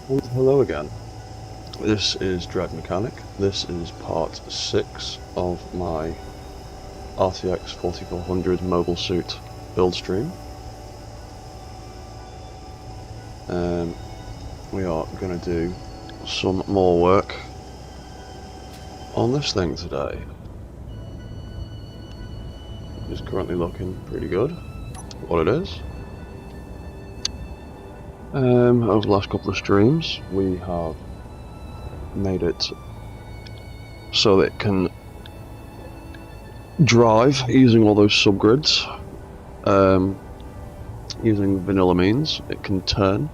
And hello again. This is Dread Mechanic. This is part 6 of my RTX-440 mobile suit build stream. We are going to do some more work on this thing today. It's currently looking pretty good, what it is. Over the last couple of streams we have made it so that it can drive using all those subgrids. Using vanilla means it can turn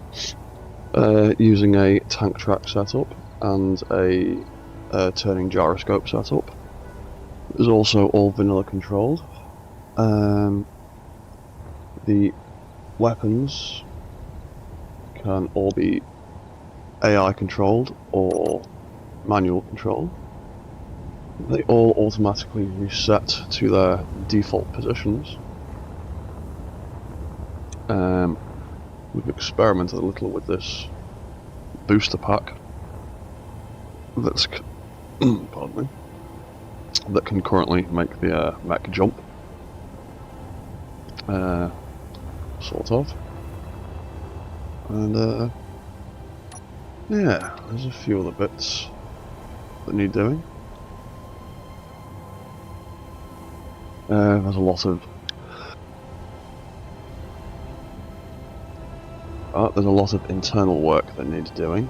using a tank track setup and a turning gyroscope setup. It is also all vanilla controlled. The weapons can all be AI controlled or manual controlled. They all automatically reset to their default positions. We've experimented a little with this booster pack that's pardon me, that can currently make the mech jump, sort of, and yeah, there's a few other bits that need doing. There's a lot of internal work that needs doing.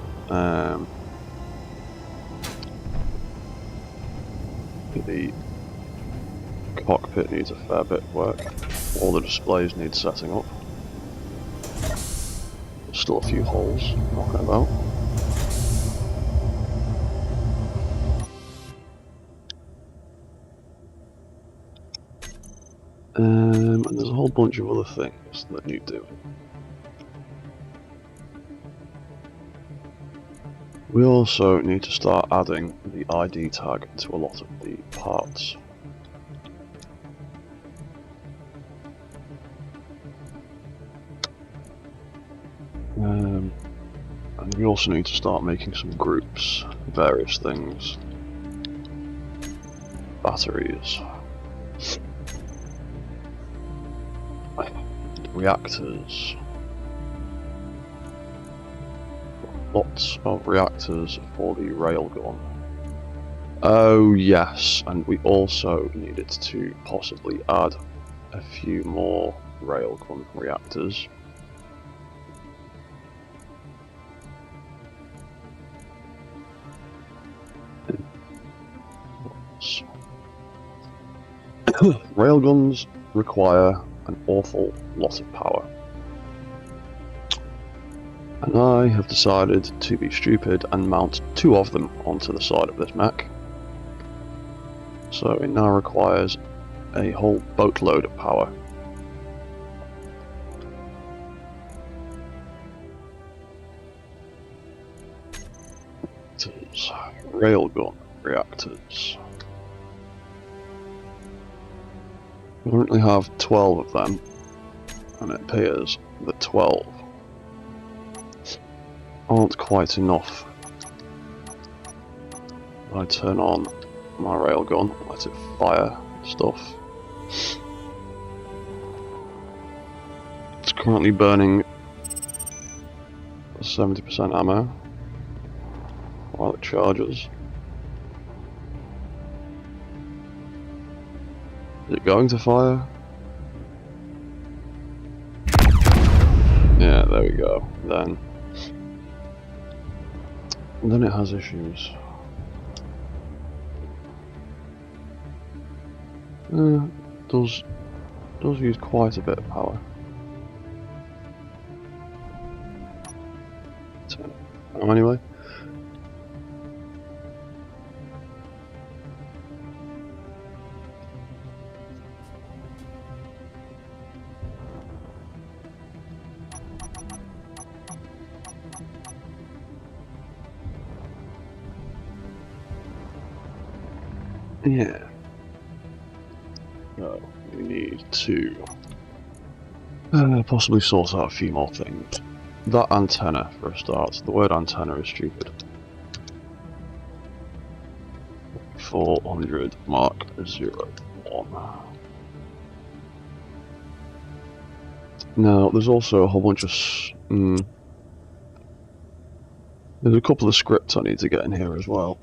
The cockpit needs a fair bit of work. All the displays need setting up. There's still a few holes knocking about. And there's a whole bunch of other things that need doing. We also need to start adding the ID tag to a lot of the parts. And we also need to start making some groups, various things. Batteries. Reactors. Lots of reactors for the railgun. Oh yes, and we also needed to possibly add a few more railgun reactors. Railguns require an awful lot of power. And I have decided to be stupid and mount 2 of them onto the side of this mech. So it now requires a whole boatload of power. Railgun reactors. We currently have 12 of them, and it appears that 12 aren't quite enough. I turn on my railgun, let it fire stuff. It's currently burning 70% ammo while it charges. Is it going to fire? Yeah, there we go. Then it has issues. Does use quite a bit of power. Anyway. Yeah. No, we need to possibly sort out a few more things. that antenna for a start. The word antenna is stupid. 400 Mark 01. Now, there's also a whole bunch of... there's a couple of scripts I need to get in here as well.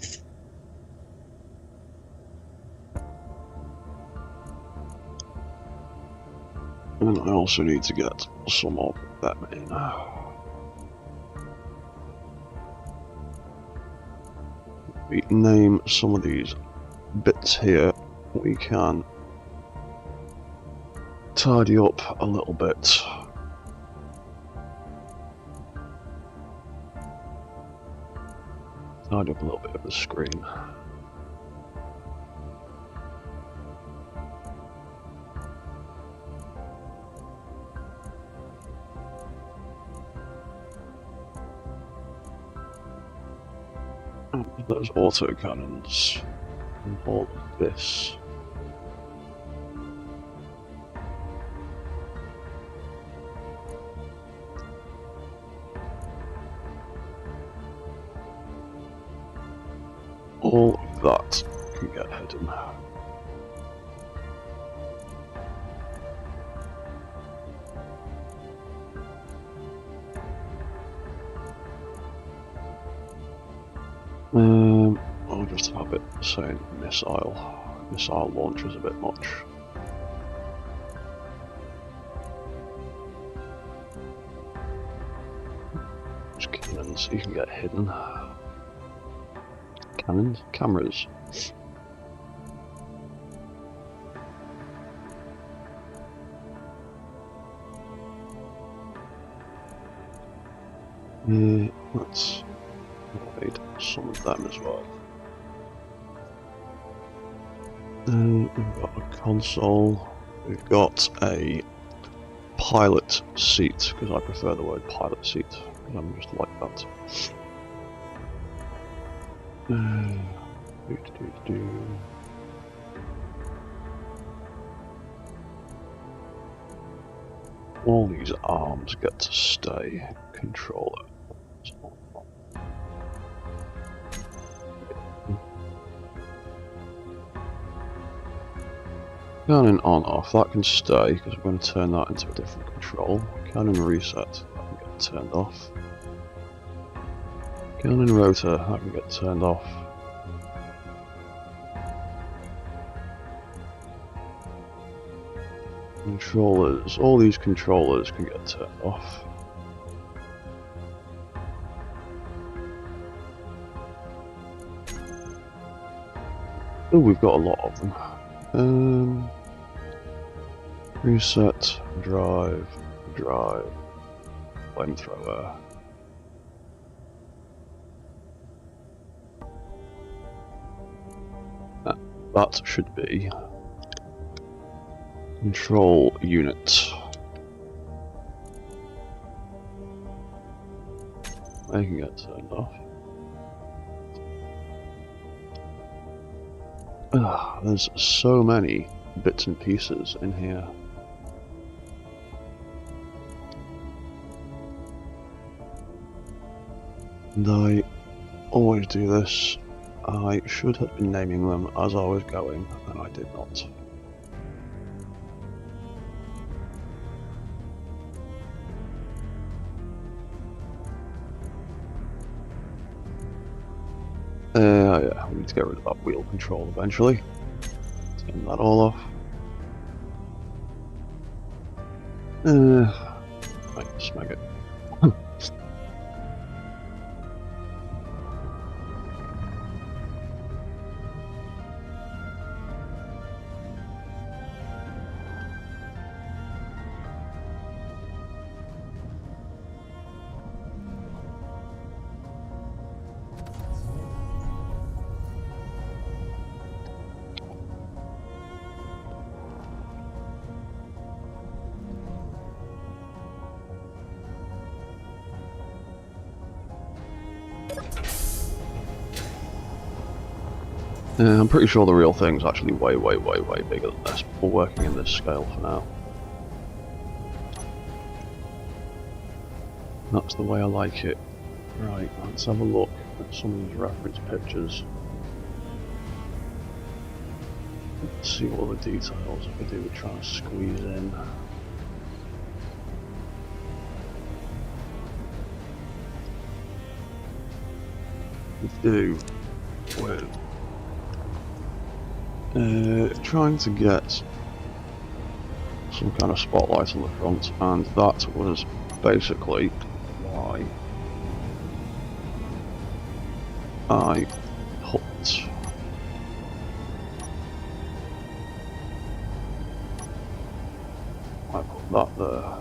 And I also need to get some of them in. We name some of these bits here. We can tidy up a little bit. Tidy up a little bit of the screen. Those autocannons and all of this. All of that can get hidden. I'll just have it saying missile. Missile launch is a bit much. Just cannons, you can get hidden. Cannons? Cameras. Yeah, let's hide some of them as well. We've got a console, we've got a pilot seat, because I prefer the word pilot seat, because I'm just like that. All these arms get to stay. Controller. Cannon on off, that can stay because we're going to turn that into a different control. Cannon reset, that can get turned off. Cannon rotor, that can get turned off. Controllers, all these controllers can get turned off. Oh, we've got a lot of them. Reset, drive, flamethrower. That should be control unit. They can get turned off. There's so many bits and pieces in here. And I always do this. I should have been naming them as I was going, and I did not. Yeah, we need to get rid of that wheel control eventually. Turn that all off. Right, smack it. I'm pretty sure the real thing's actually way bigger than this, but we're working in this scale for now. That's the way I like it. Right, let's have a look at some of these reference pictures. Let's see what the details if I do try to squeeze in. We do with trying to get some kind of spotlight on the front, and that was basically why I put that there.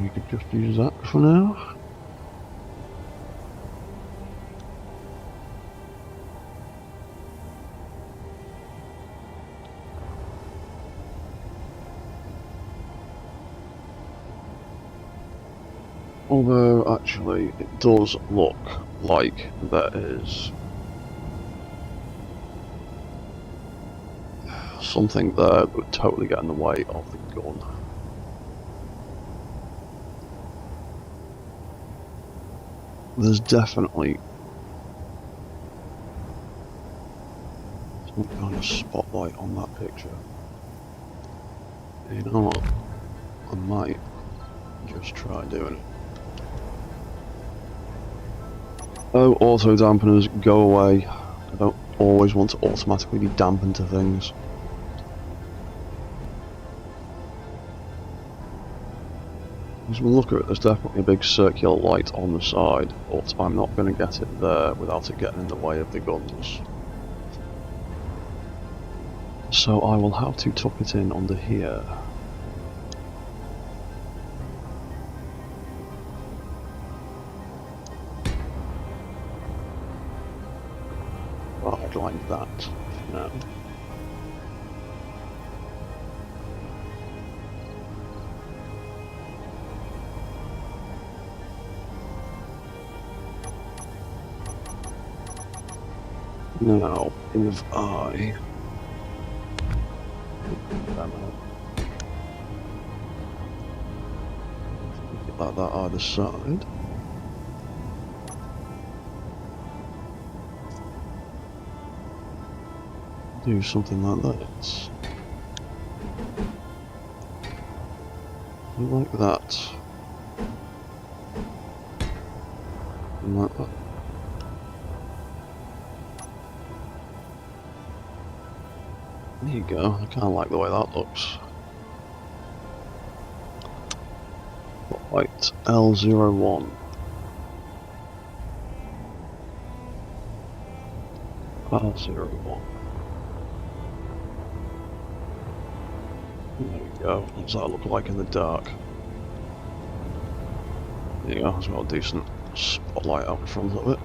We could just use that for now. Although, actually, it does look like there is something there that would totally get in the way of the gun. There's definitely some kind of spotlight on that picture. You know what? I might just try doing it. Oh, auto dampeners, go away. I don't always want to automatically be dampened to things. As we look at it, there's definitely a big circular light on the side, but I'm not going to get it there without it getting in the way of the guns. So I will have to tuck it in under here. Right, like that for now. Now, if I like that either side, do something like that, like that, and like that. There you go, I kinda like the way that looks. Right, L01. R01. There we go, what does that look like in the dark? There you go, that's got a decent spotlight out in front of it.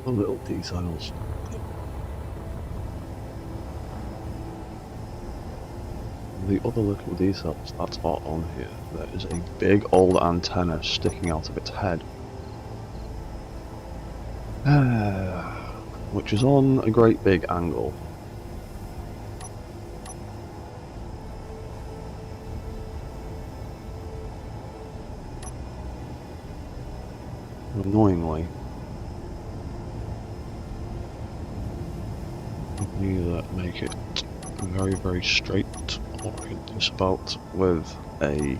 The little details. The other little details that are on here, there is a big old antenna sticking out of its head. Which is on a great big angle. Annoyingly, I can either make it very, very straight, or I can just about with a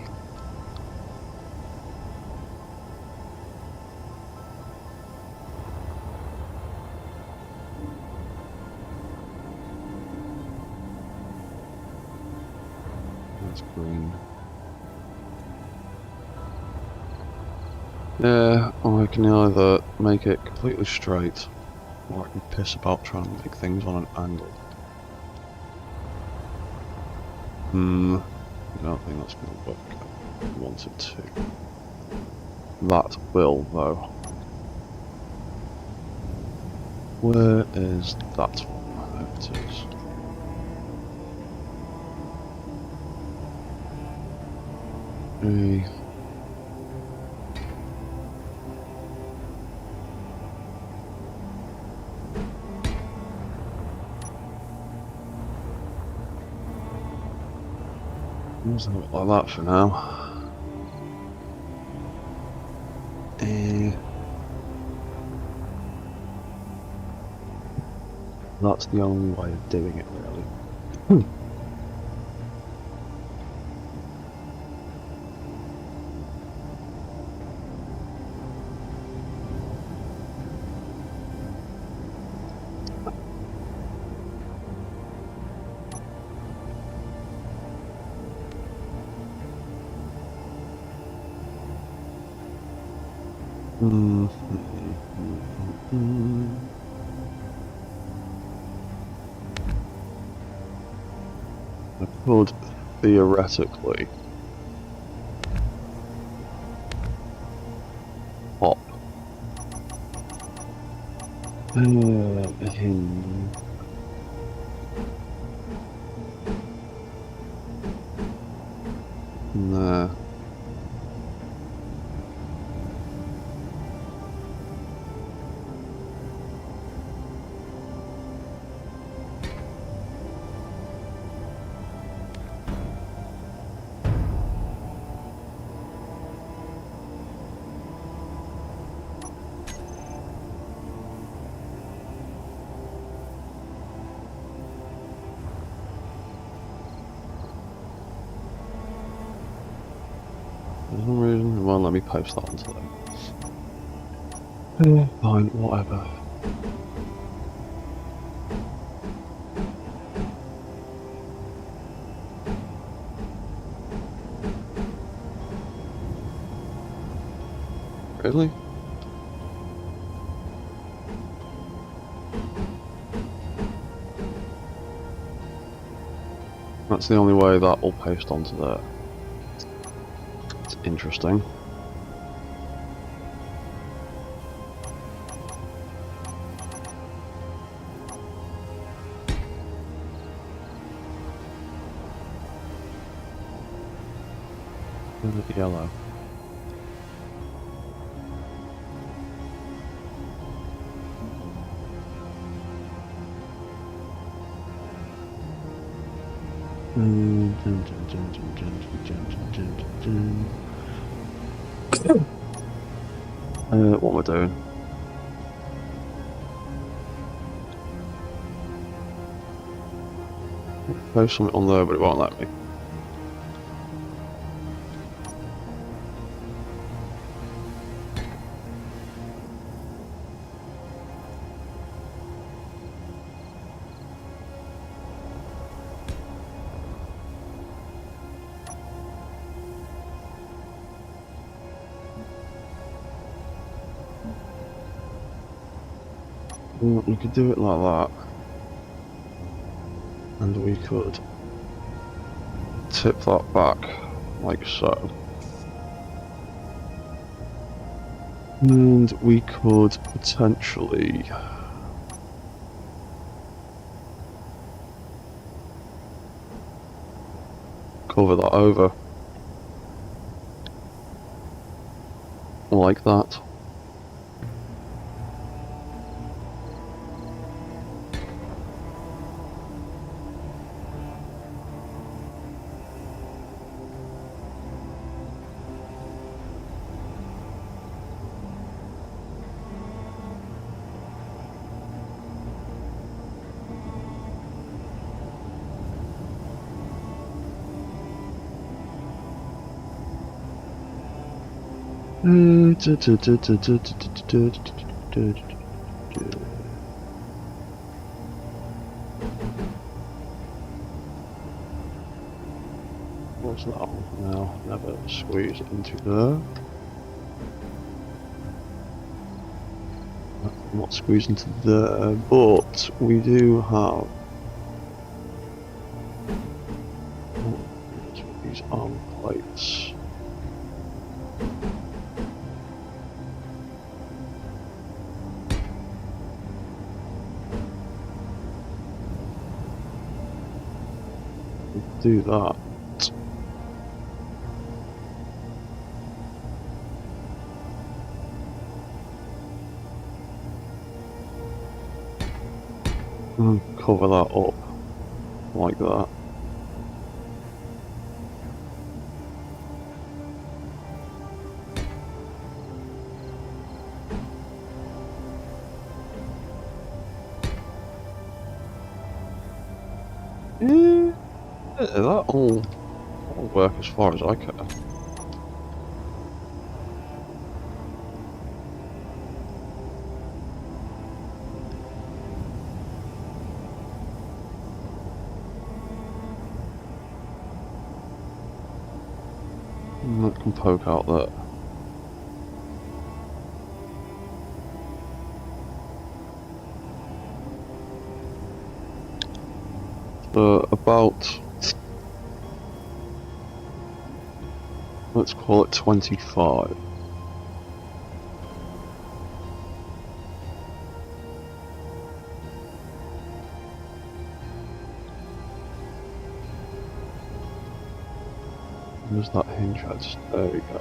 that's green. Yeah, I can either make it completely straight, or I can piss about trying to make things on an angle. I don't think that's going to work. I want it to. That will, though. Where is that one? There it is. Okay. Something like that for now. That's the only way of doing it, really. I could theoretically pop in there. For some reason, it won't let me post that onto them. Fine, whatever. Really? That's the only way that will paste onto there. It's interesting. Yellow. What am I doing? Post something on there, but it won't let me. We could do it like that, and we could tip that back like so, and we could potentially cover that over like that. What's that on now? Never squeeze it into there. Not squeeze into there, but we do have these arm plates. Do that. And cover that up like that. Yeah, that'll work as far as I care. And that can poke out there. About, let's call it 25. Where's that hinge head? There we go.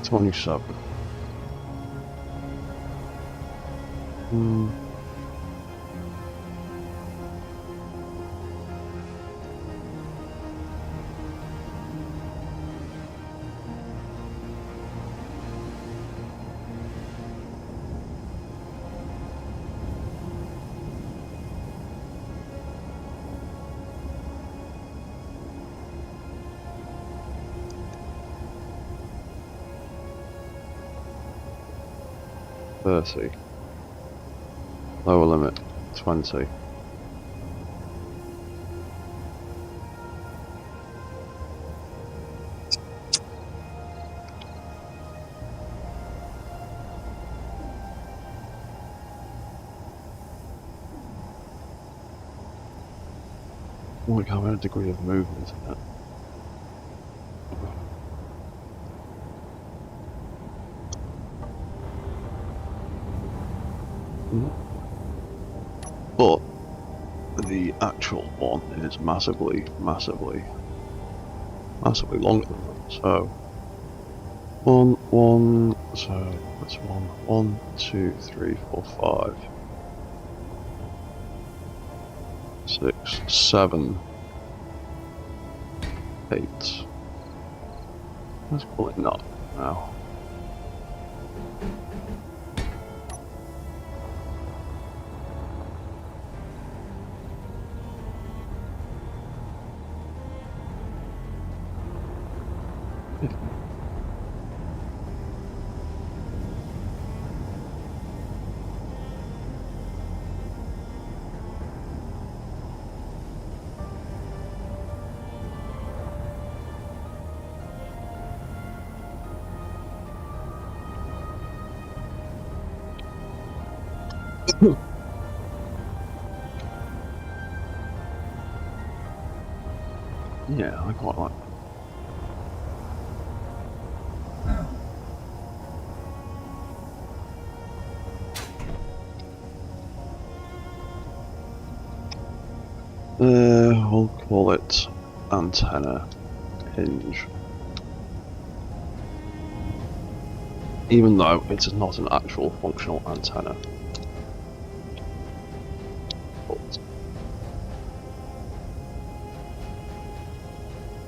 $27. $30. Lower limit, 20. Like having a degree of movement in it. But the actual one is massively longer than that. So so that's 1, 2, 3, 4, 5, 6, 7, 8. Let's call it 9 now. Yeah, I quite like that. We'll call it antenna hinge. Even though it's not an actual functional antenna. But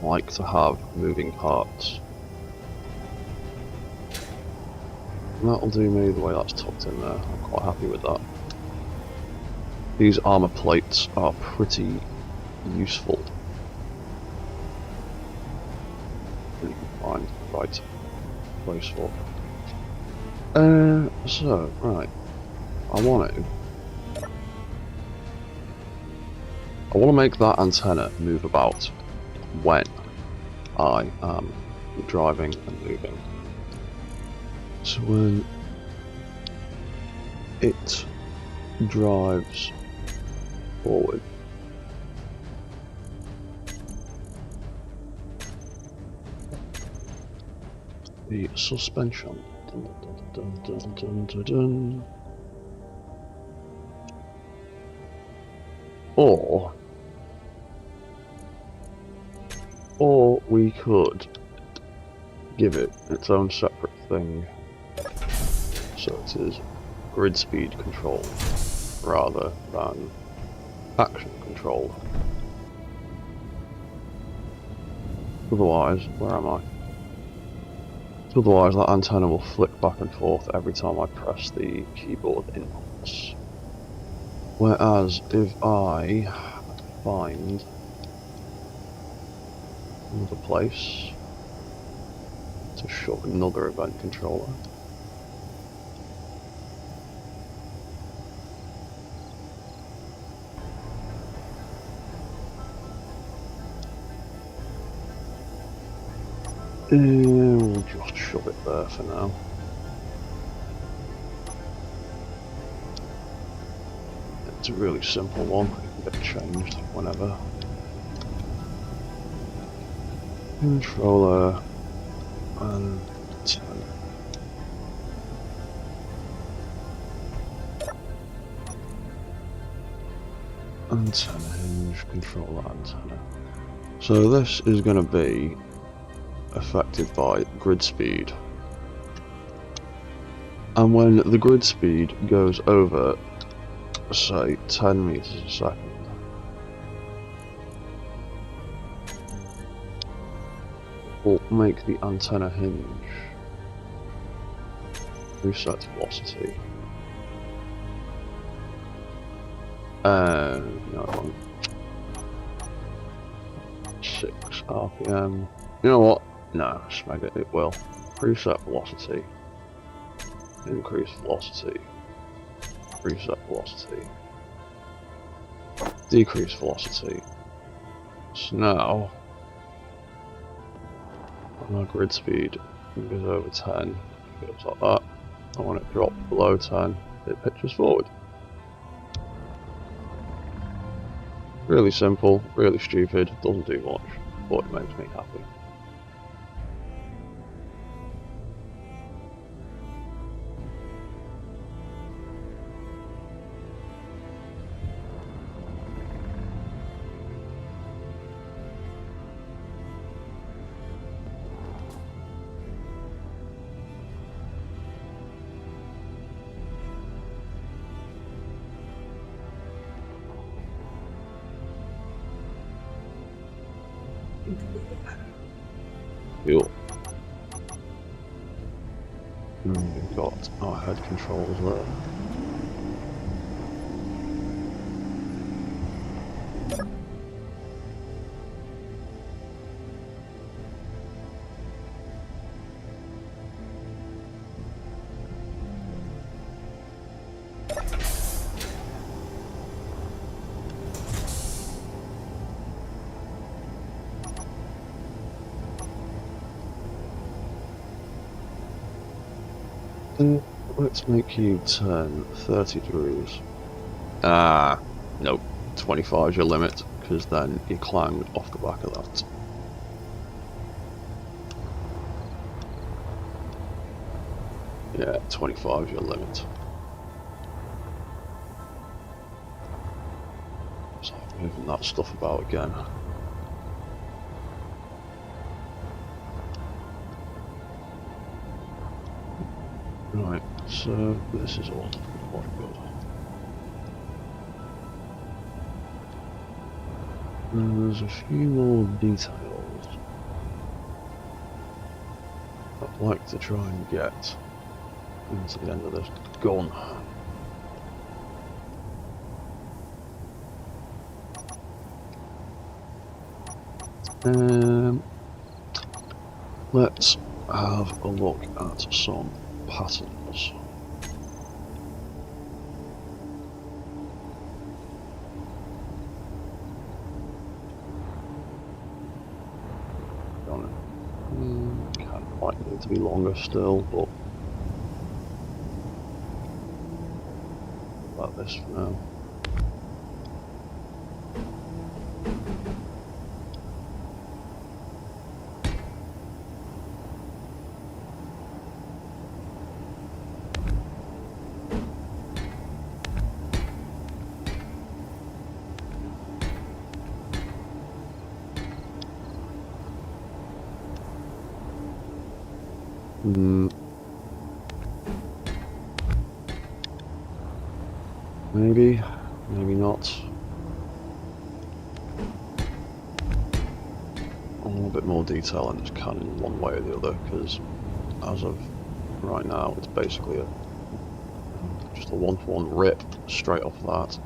I like to have moving parts. And that'll do me the way that's tucked in there. I'm quite happy with that. These armor plates are pretty useful. You can find right place for. So, right. I want to make that antenna move about when I am driving and moving. So when it drives forward, the suspension. Dun, dun, dun, dun, dun, dun. Or we could give it its own separate thing, so it is grid speed control rather than action control. Otherwise, where am I? Otherwise that antenna will flick back and forth every time I press the keyboard inputs. Whereas if I find another place to shove another event controller, we'll just shove it there for now. It's a really simple one, it can get changed whenever. Controller and antenna hinge, controller antenna. So this is going to be affected by grid speed. And when the grid speed goes over, say, 10 meters a second, will make the antenna hinge reset velocity. No, it won't. 6 RPM. You know what? No, smeg it, it will. Reset velocity. Increase velocity. Reset velocity. Decrease velocity. So now, when our grid speed goes over 10, it goes like that. And when it drops below 10, it pitches forward. Really simple, really stupid, doesn't do much, but it makes me happy. Cool. And we've got our head controls there. Let's make you turn 30 degrees. Nope. 25 is your limit, because then you climbed off the back of that. Yeah, 25 is your limit. So moving that stuff about again. Right, so this is all quite good. And there's a few more details I'd like to try and get into the end of this gun. Let's have a look at some patterns. Kind of might need to be longer still, but like this for now. Maybe, maybe not. A little bit more detail in this cannon one way or the other, because as of right now it's basically just a one-for-one rip straight off that.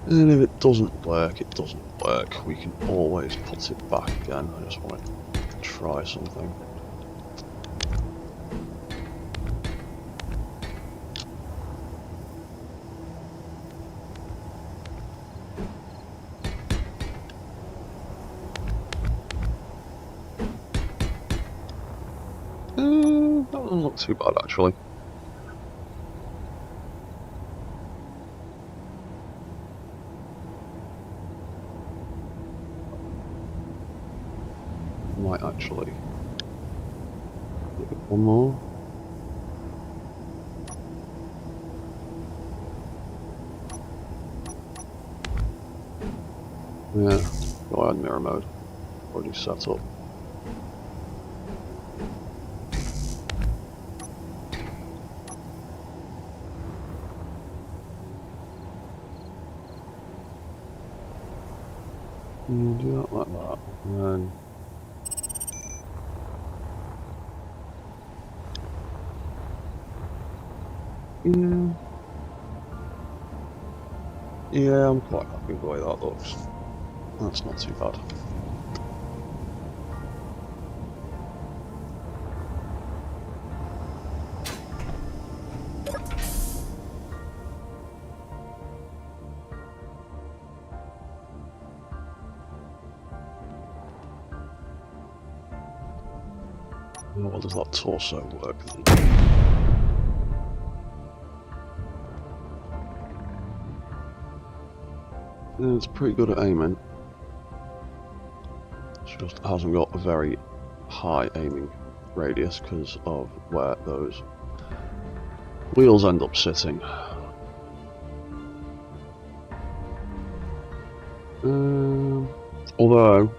And if it doesn't work, it doesn't work. We can always put it back again. I just want to try something. That doesn't look too bad actually. Might actually give it one more. Yeah, go ahead, mirror mode. Already set up. Do that like that, and then yeah, I'm quite happy with the way that looks. That's not too bad. How well does that torso work? Yeah, it's pretty good at aiming. It just hasn't got a very high aiming radius because of where those wheels end up sitting. Although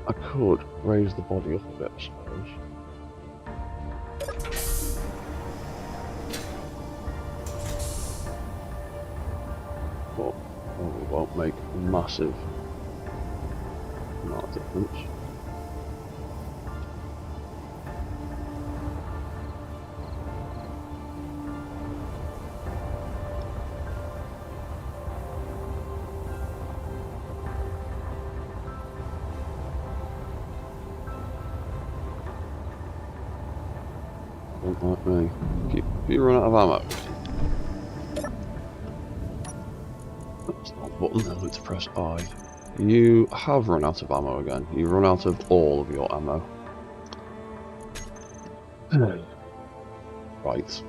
I could raise the body up a bit, I suppose. But probably won't make a massive amount of difference. Don't like me. If you run out of ammo. That's not a button, I need to press I. You have run out of ammo again. You run out of all of your ammo. Right.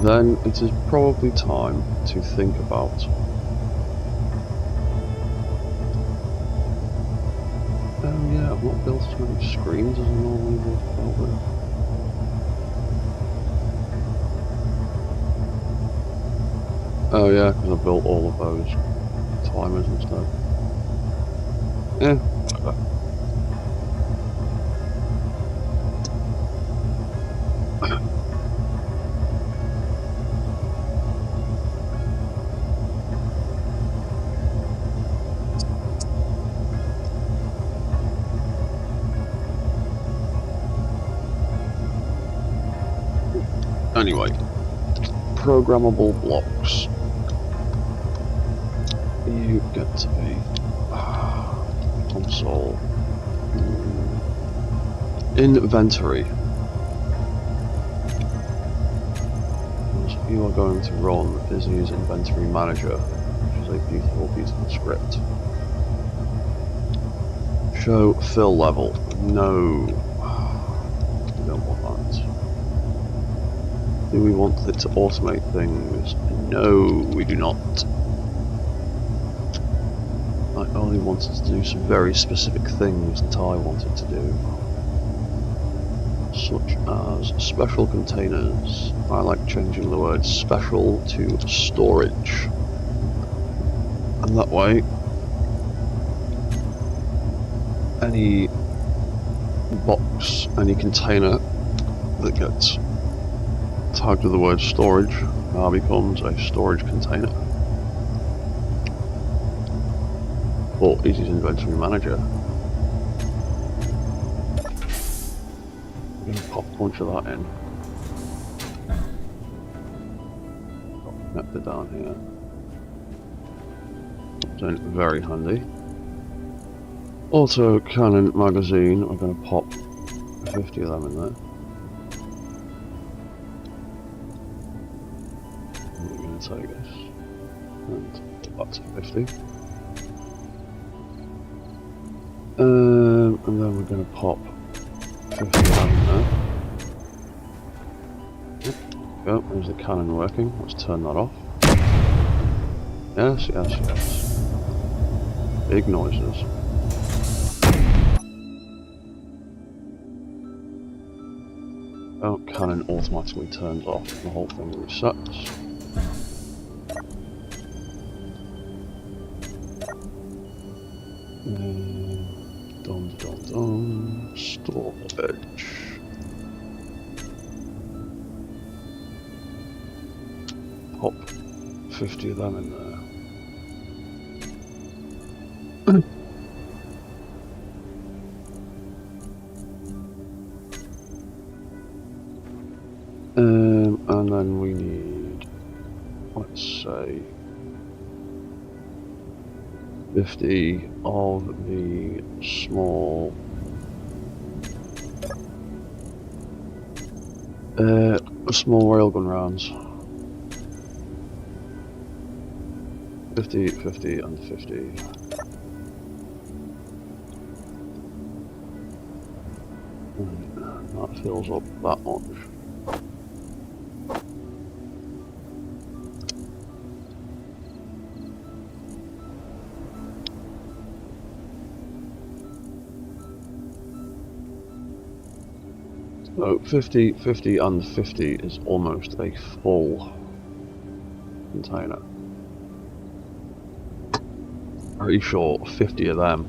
Then it is probably time to think about yeah, I've not built as many screens as I normally would probably. Oh yeah, because I built all of those timers and stuff. Yeah. Anyway, programmable blocks. You get to be console Inventory. You are going to run Izzy's Inventory Manager, which is a beautiful, beautiful script. Show fill level. No. We don't want that. Do we want it to automate things? No, we do not. I only want it to do some very specific things that I want it to do. Such as special containers. I like changing the word special to storage. And that way, any box, any container that gets tagged with the word storage now becomes a storage container. For Izzy's Inventory Manager. I'm going to pop a bunch of that in. Connect it down here. That's very handy. Auto cannon magazine, I'm going to pop 50 of them in there. We're going to take this and put that to 50. And then we're going to pop 50 of them in there. There we go, there's the cannon working. Let's turn that off. Yes, yes, yes. Big noises. Oh, cannon automatically turns off, the whole thing resets. Dum dum dum. Storage. Pop 50 of them in there. And then we need, let's say, 50 of the small railgun rounds. 50, 50 and 50. That fills up that much. So 50, 50 and 50 is almost a full container. Pretty sure 50 of them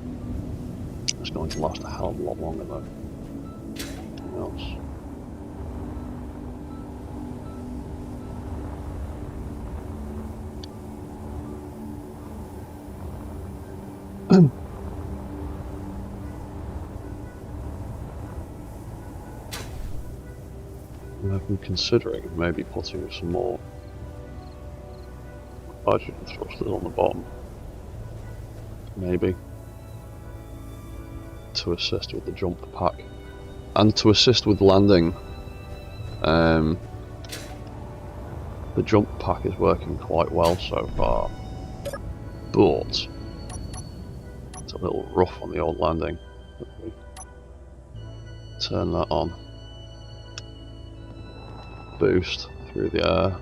is going to last a hell of a lot longer though. Anything else? I've been considering maybe putting some more hydrogen thrusters on the bottom. Maybe. To assist with the jump pack. And to assist with landing. The jump pack is working quite well so far. But it's a little rough on the old landing. Let me turn that on. Boost through the air.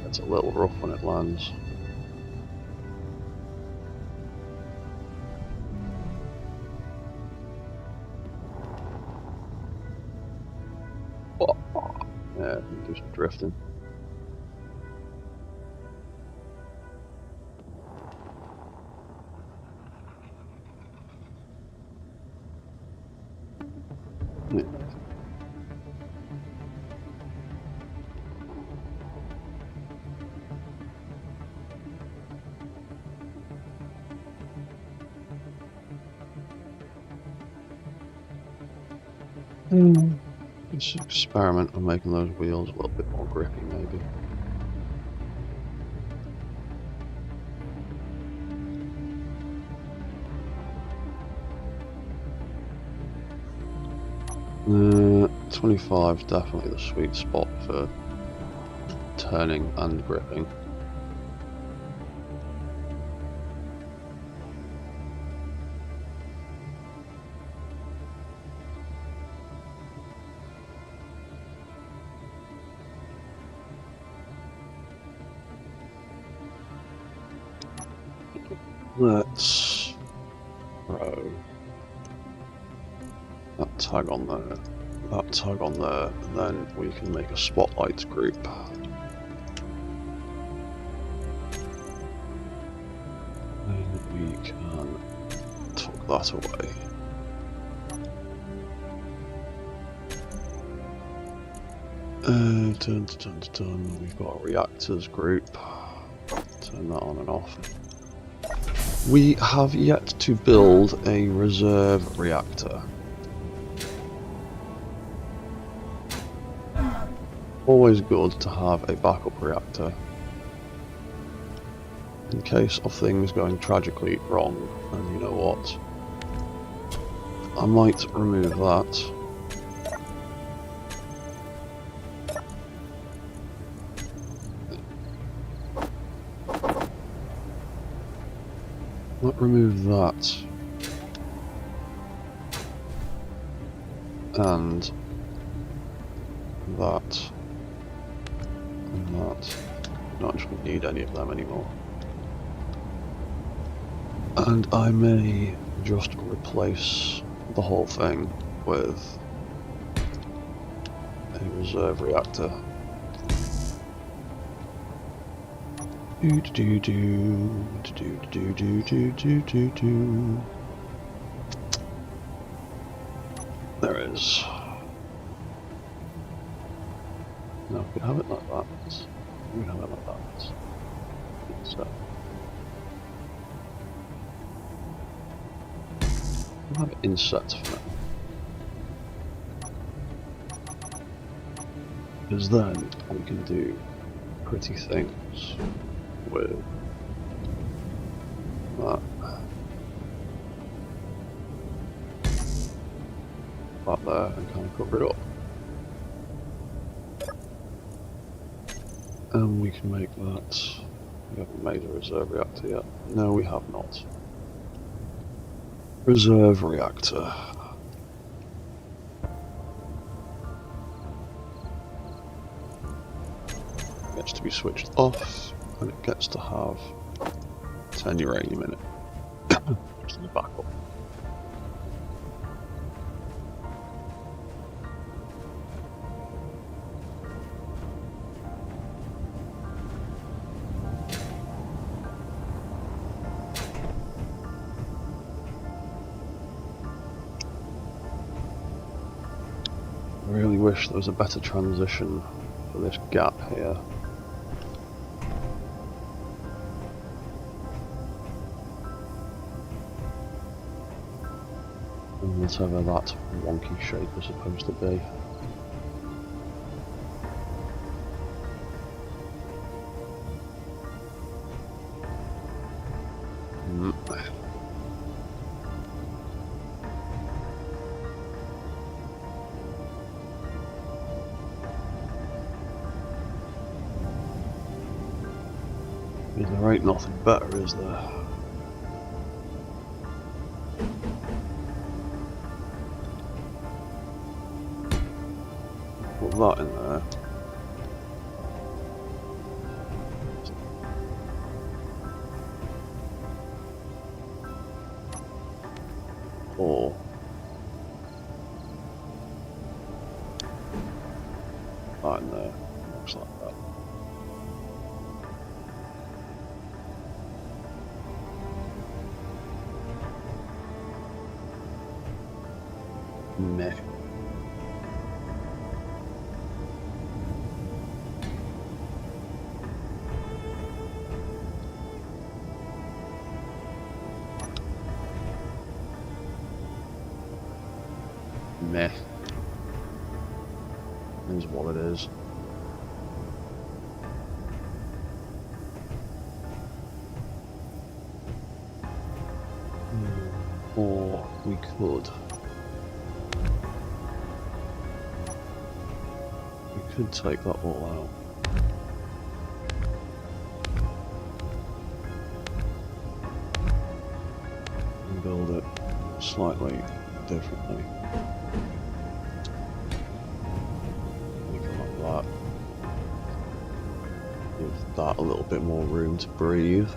It's a little rough when it lands. Yeah, we can do some drifting. Yeah. Just experiment on making those wheels a little bit more grippy, maybe. 25 is definitely the sweet spot for turning and gripping. Let's throw that tag on there, that tag on there, and then we can make a spotlight group. Then we can tuck that away. Done. We've got a reactors group. Turn that on and off. We have yet to build a reserve reactor. Always good to have a backup reactor in case of things going tragically wrong. And you know what? I might remove that. Let's remove that. And that. And that. Not actually need any of them anymore. And I may just replace the whole thing with a reserve reactor. There is. No, we could have it like that. We can have it like that. So we'll have it inset for now. Because then we can do pretty things with that. That there and kind of cover it up. And we can make that. We haven't made a reserve reactor yet. No, we have not. Reserve reactor. It gets to be switched off, and it gets to have 10 uranium in it. Just in the backup. I really wish there was a better transition for this gap here. And whatever that wonky shape is supposed to be. There ain't nothing better, is there? Put that in there. Or that in there. Looks like that. Meh. Meh. Is what it is. Or we could could take that all out. And build it slightly differently. Like that. Give that a little bit more room to breathe.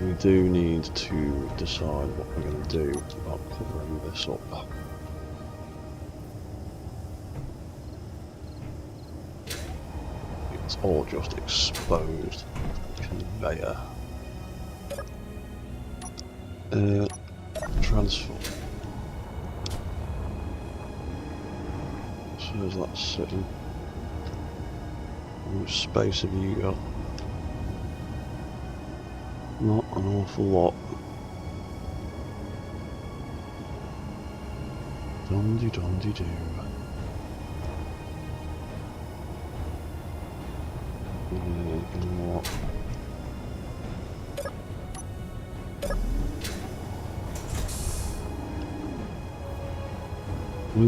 We do need to decide what we're going to do about covering this up. It's all just exposed conveyor. Transform. So is that sitting? How much space have you got? Not an awful lot. Dum-de-dum-de-doo. You know what? I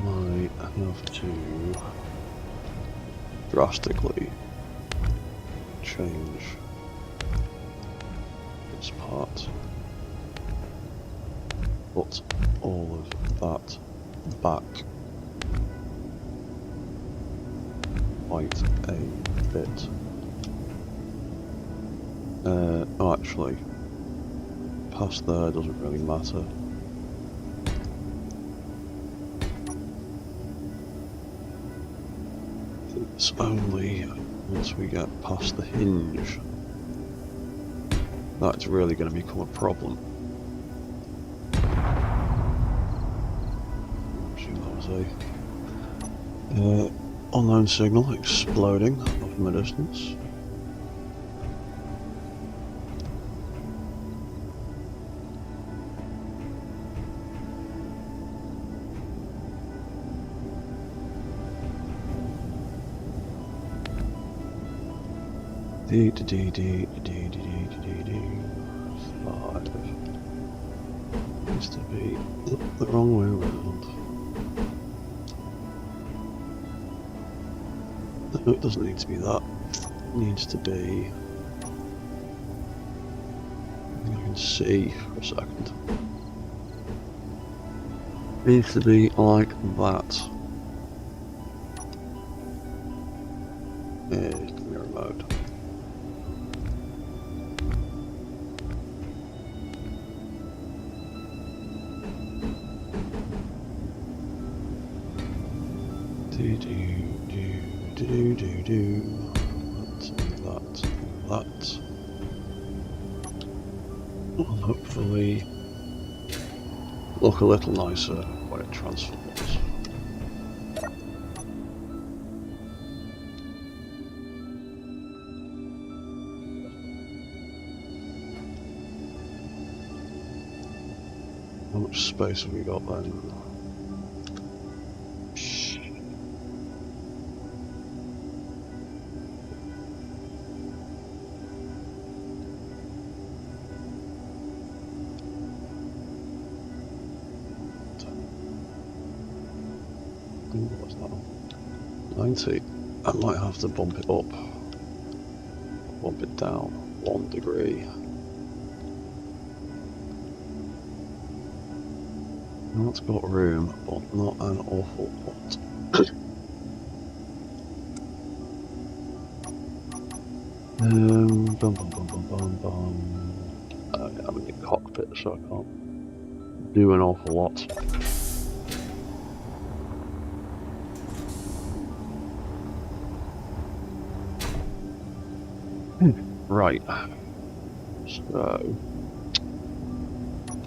might have to drastically change this part. Put all of that back quite a bit. Oh, actually, past there doesn't really matter. It's only once we get past the hinge that's really going to become a problem. That was a unknown signal exploding off from a distance. Five. Needs to be the wrong way around. No, it doesn't need to be that. It needs to be. I think I can see for a second. It needs to be like that. Here's the mirror mode. That. Will hopefully look a little nicer when it transforms. How much space have we got then? What's that on? 90. I might have to bump it up. Bump it down 1 degree. Now it's got room, but not an awful lot. I'm in the cockpit, so I can't do an awful lot. Right, so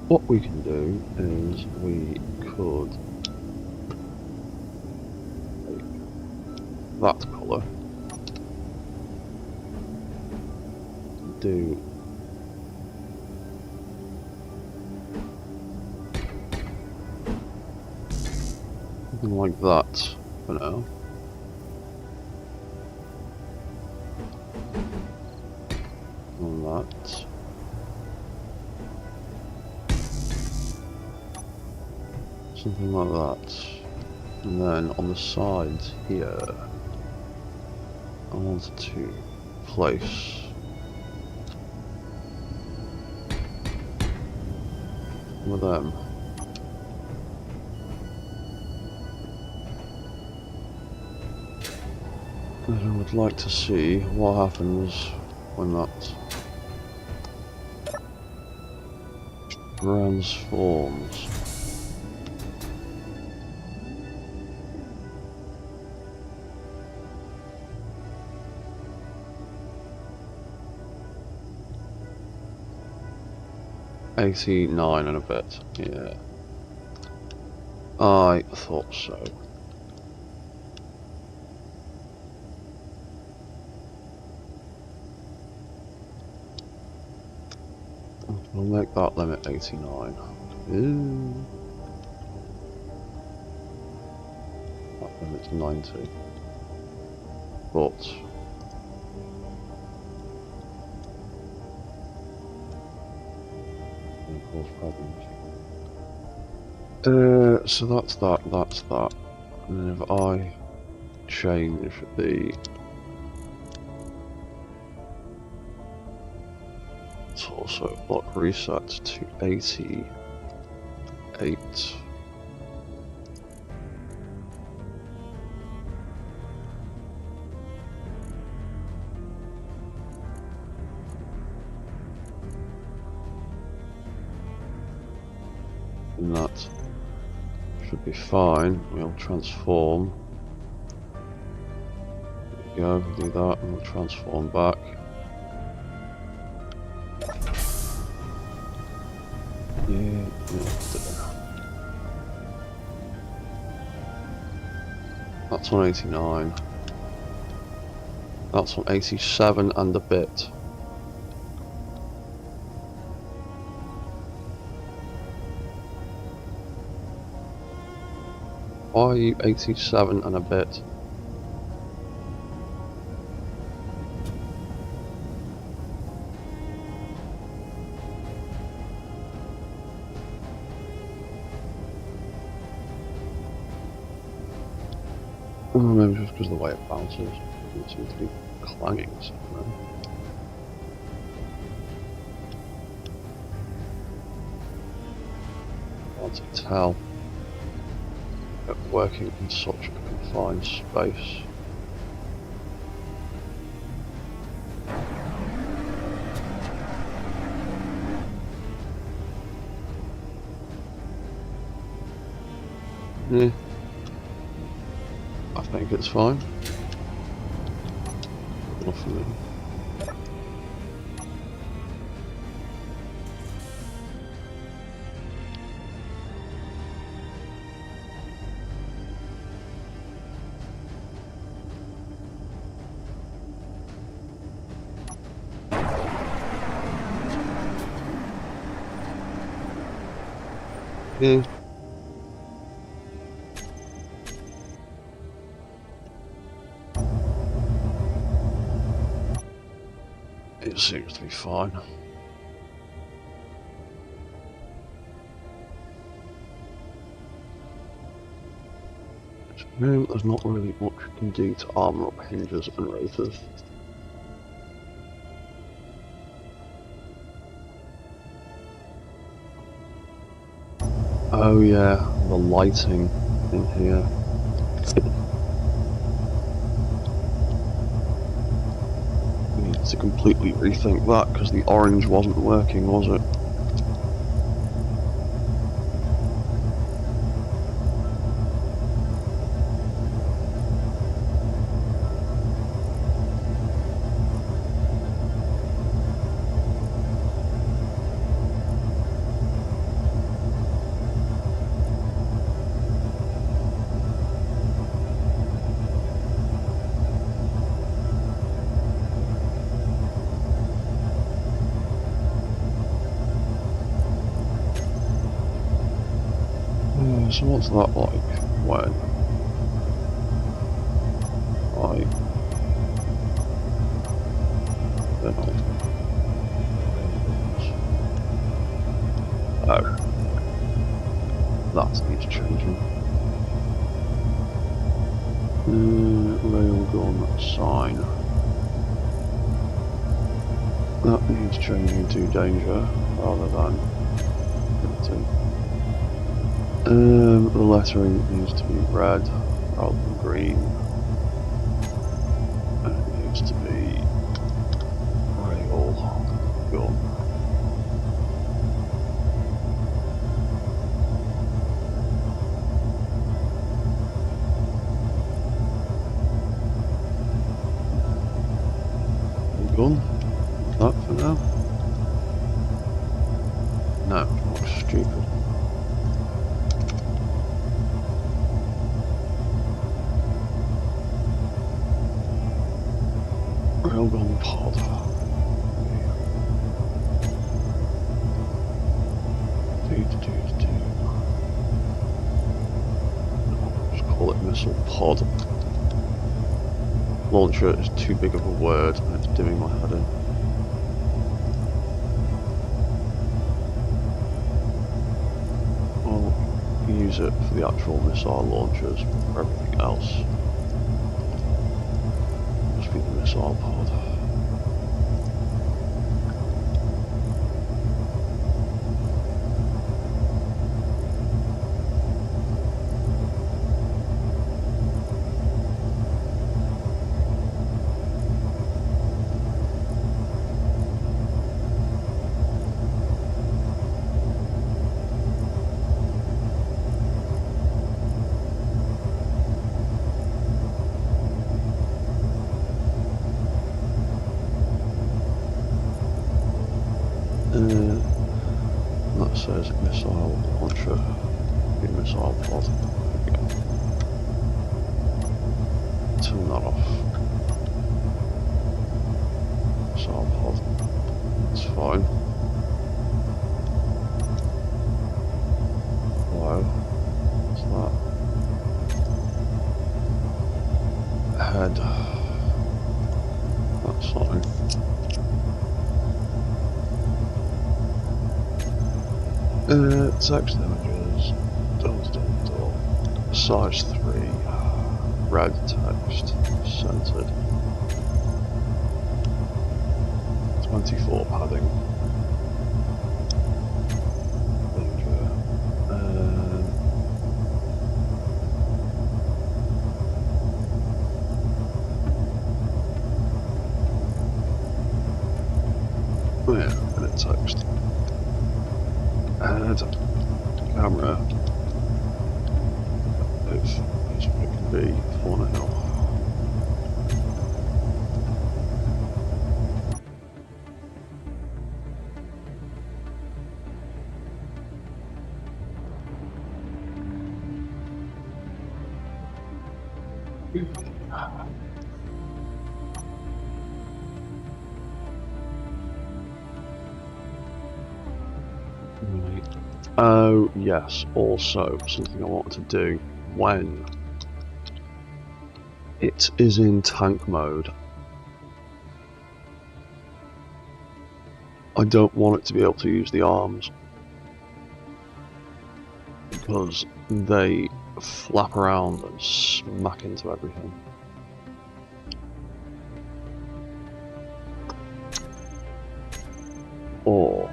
what we can do is we could take that colour, do something like that for now. That. Something like that. And then on the sides here, I wanted to place one of them. And I would like to see what happens when that transforms. $89 and a bit, yeah. I thought so. We'll make that limit 89. Ooh. That limit's 90. But cause problems. So that's that. And then if I change the torso block reset to 88. And that should be fine. We'll transform. There we go, do that, and we'll transform back. Yeah. That's on 89. That's on 87 and a bit. Why are you 87 and a bit? Oh, maybe just because of the way it bounces. It seems to be clanging somewhere. Hard to tell. Working in such a confined space. Yeah. I think it's fine. Not for me. Yeah. It seems to be fine. There's not really much you can do to armour up hinges and rotors. Oh yeah, the lighting in here. We need to completely rethink that because the orange wasn't working, was it? So what's that like when I then oh That needs changing. Railgun sign. That needs changing to danger rather than ability. The lettering needs to be red rather than green. And it needs to be railgun. Gun. That for now. No, not stupid. Railgun pod. Just call it missile pod. Launcher is too big of a word and it's doing my head in. I'll use it for the actual missile launchers. For everything else, must be the missile pod. That says missile launcher, the missile pod. There we go. Turn that off. Missile pod. That's fine. Wow. What's that? Head. That's fine. Text images, size 3, red text, centered, 24 padding, danger, yeah, red text. Add camera as it can be for now. Oh yes, also something I wanted to do when it is in tank mode. I don't want it to be able to use the arms because they flap around and smack into everything. Or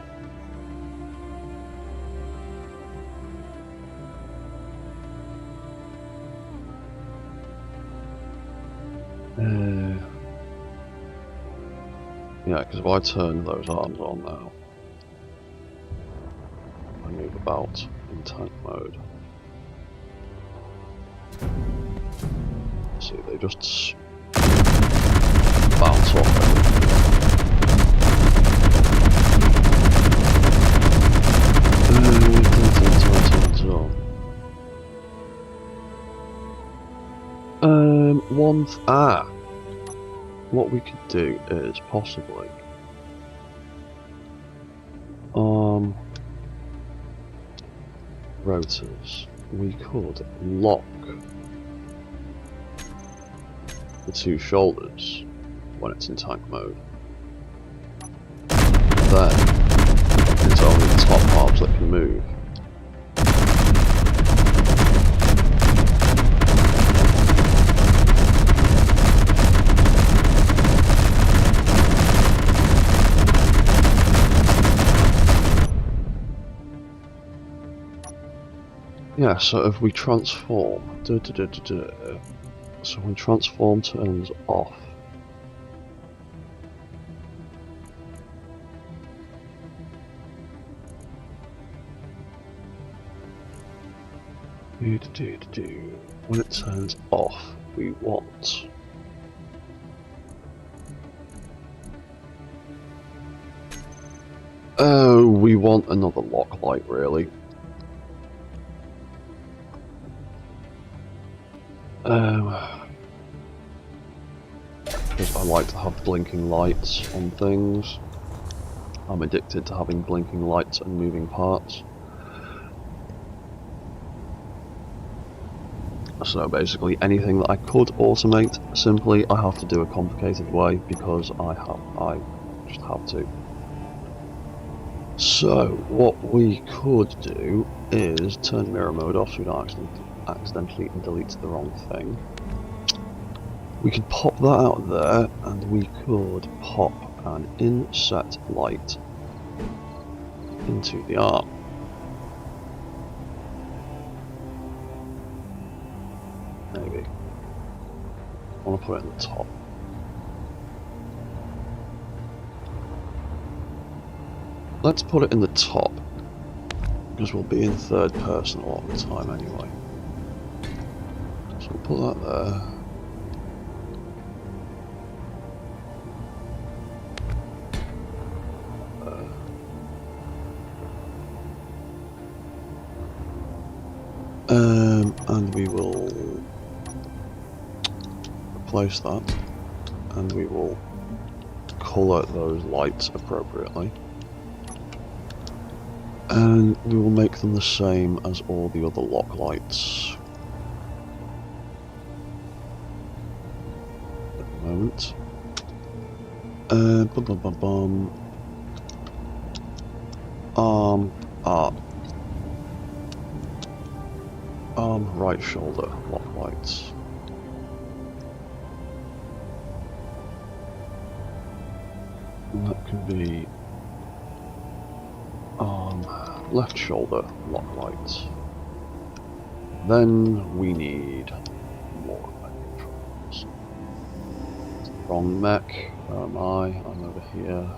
yeah, because if I turn those arms on now, I move about in tank mode. See, they just bounce off everything. What we could do is possibly rotors. We could lock the two shoulders when it's in tank mode. Then it's only the top halves that can move. Yeah, so if we transform, so when transform turns off, when it turns off, we want we want another lock light, really. Because I like to have blinking lights on things. I'm addicted to having blinking lights and moving parts. So basically anything that I could automate simply, I have to do a complicated way because I just have to. So what we could do is turn mirror mode off so we don't accidentally delete the wrong thing. We could pop that out there, and we could pop an inset light into the arm. Maybe. I want to put it in the top. Let's put it in the top, because we'll be in third person a lot of the time anyway. So we'll put that there. And we will replace that, and we will colour those lights appropriately, and we will make them the same as all the other lock lights at the moment. Arm, right shoulder lock lights. And that can be arm, left shoulder lock lights. Then we need more mech controls. Wrong mech. Where am I? I'm over here.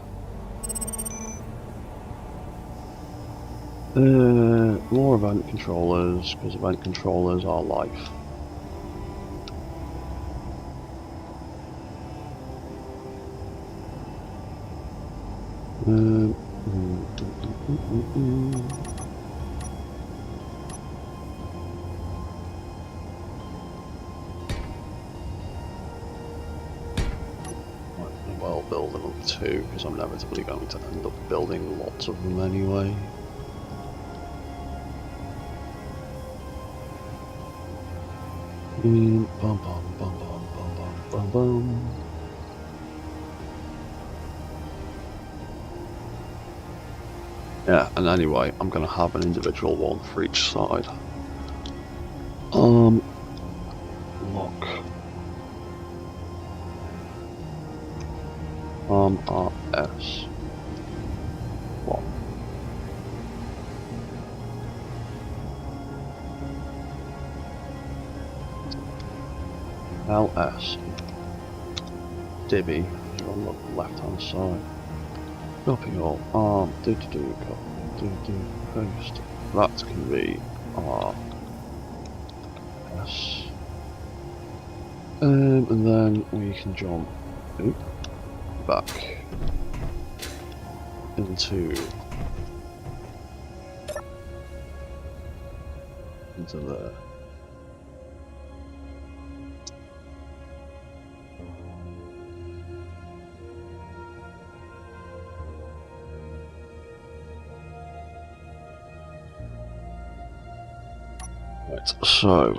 More event controllers, because event controllers are life. Might well build another two, because I'm inevitably going to end up building lots of them anyway. Bum bum bum bum bum bum bum bum. Yeah, and anyway, I'm gonna have an individual one for each side. Lock. RS. Lock. LS. Divvy. You're on the left hand side. Copy all. Post. That can be RS. And then we can jump back into there. Right, so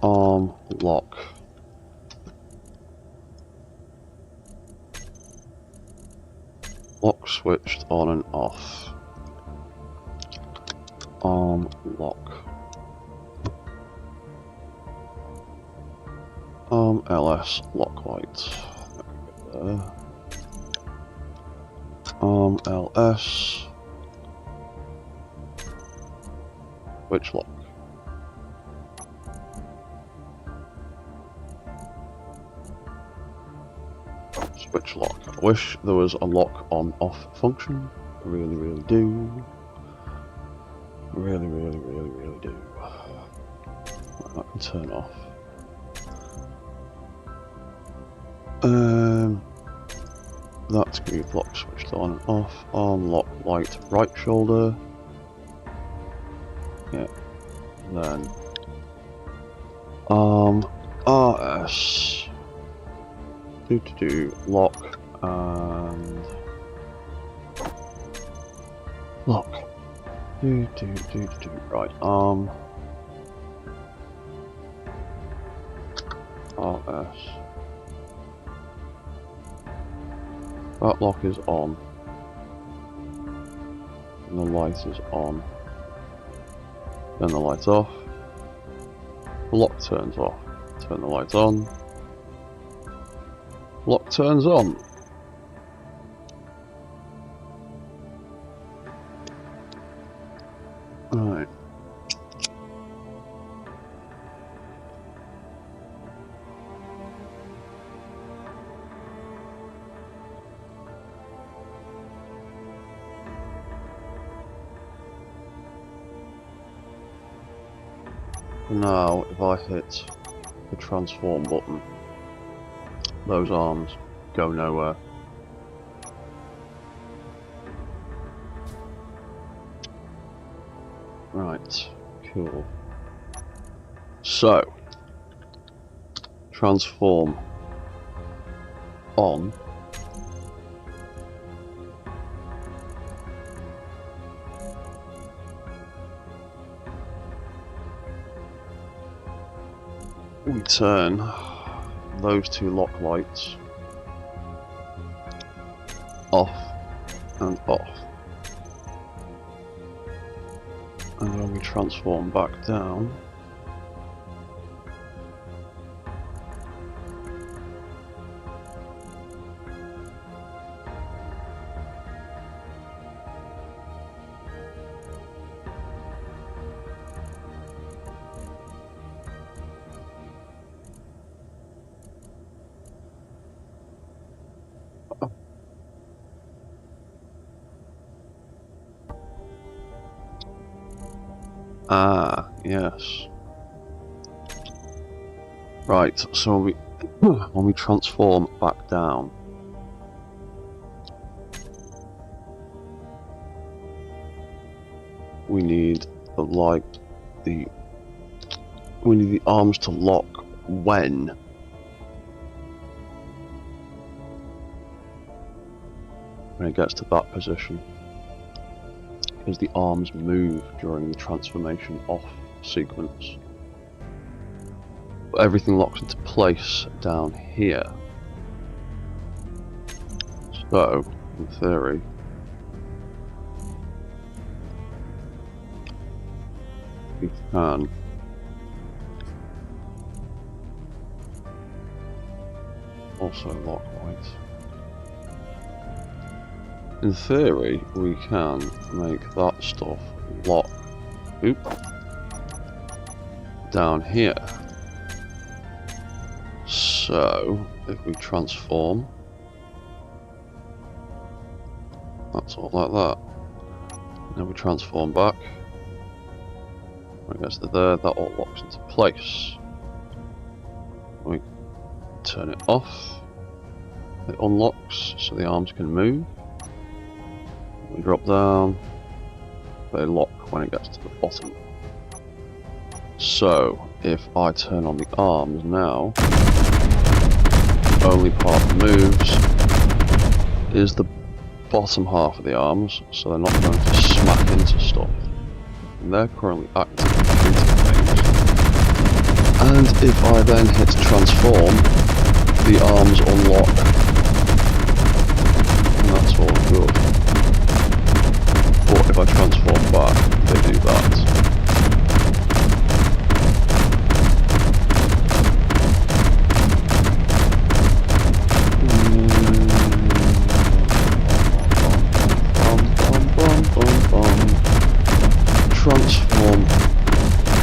arm lock. Lock switched on and off. Arm lock. Arm LS lock light. There. Arm LS. Which lock? Switch lock. I wish there was a lock on off function. I really, really do. Really, really, really, really do. That can turn off. That's group lock switched on and off. Arm lock light right shoulder. Yeah. Then arm RS. Lock and lock. Right arm RS. That lock is on. And the light is on. Turn the light off. The lock turns off. Turn the light on. Lock turns on. Right. Now, if I hit the transform button, those arms go nowhere. Right, cool. So, transform on. We turn those two lock lights off and off. And then we transform back down. Ah, yes. Right, so when we transform back down, we need the arms to lock when it gets to that position. Because the arms move during the transformation off sequence. But everything locks into place down here. So, in theory, we can also lock lights. In theory, we can make that stuff lock down here. So, if we transform, that's all like that. Then we transform back. When it gets to there, that all locks into place. We turn it off. It unlocks so the arms can move. We drop down, they lock when it gets to the bottom. So, if I turn on the arms now, the only part that moves is the bottom half of the arms, so they're not going to smack into stuff. And they're currently active into things. And if I then hit transform, the arms unlock. And that's all good. But if I transform back, they do that. Transform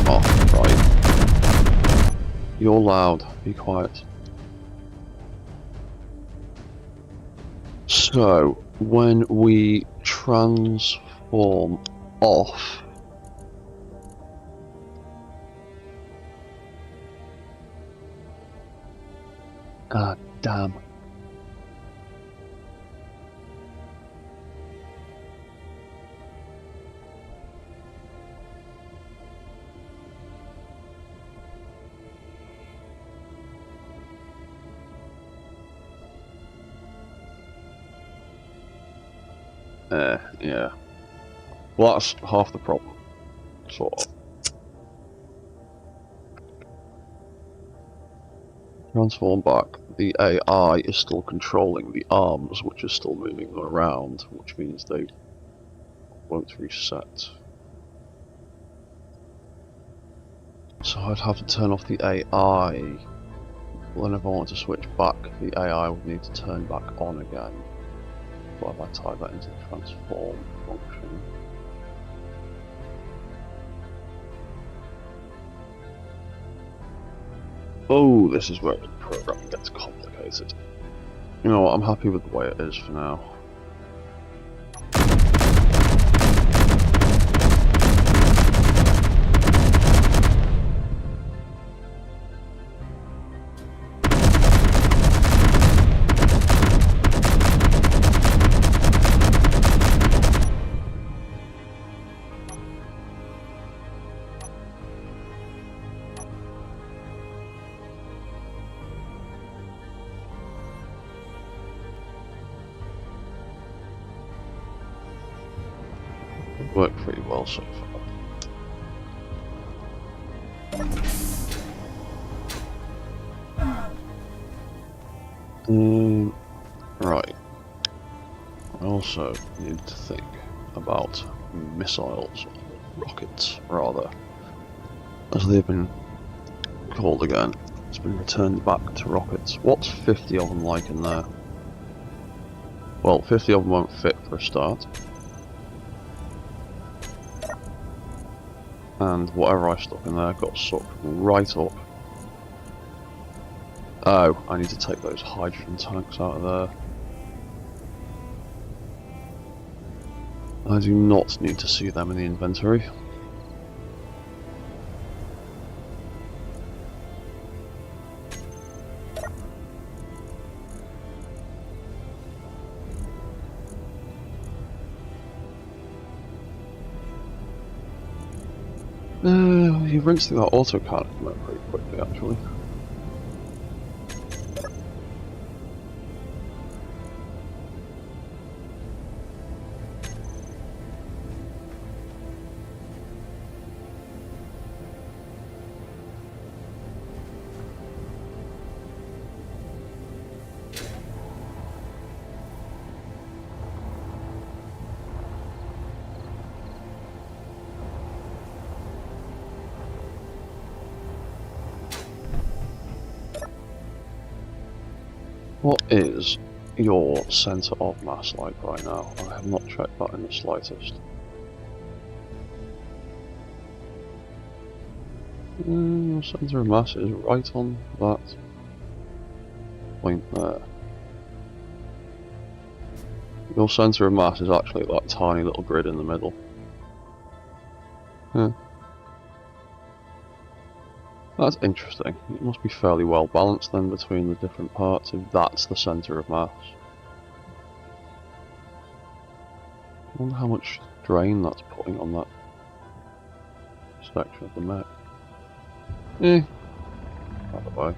Oh, right. You're loud. Be quiet. So, when we transform off... God damn. Yeah. Well, that's half the problem, sort of. Transform back. The AI is still controlling the arms, which is still moving them around, which means they won't reset. So I'd have to turn off the AI. Well, then if I want to switch back, the AI would need to turn back on again. But if I tie that into the transform function... Oh, this is where the programming gets complicated. You know what, I'm happy with the way it is for now. Worked pretty well so far. Right. I also need to think about missiles, rockets rather, as they've been called again. It's been returned back to rockets. What's 50 of them like in there? Well, 50 of them won't fit for a start. And whatever I stuck in there got sucked right up. Oh, I need to take those hydrogen tanks out of there. I do not need to see them in the inventory. You rinsed through that AutoCAD pretty quickly, actually. What is your centre of mass like right now? I have not checked that in the slightest. Your centre of mass is right on that point there. Your centre of mass is actually that tiny little grid in the middle. Yeah. That's interesting. It must be fairly well balanced then between the different parts if that's the centre of mass. I wonder how much strain that's putting on that section of the mech. By the way.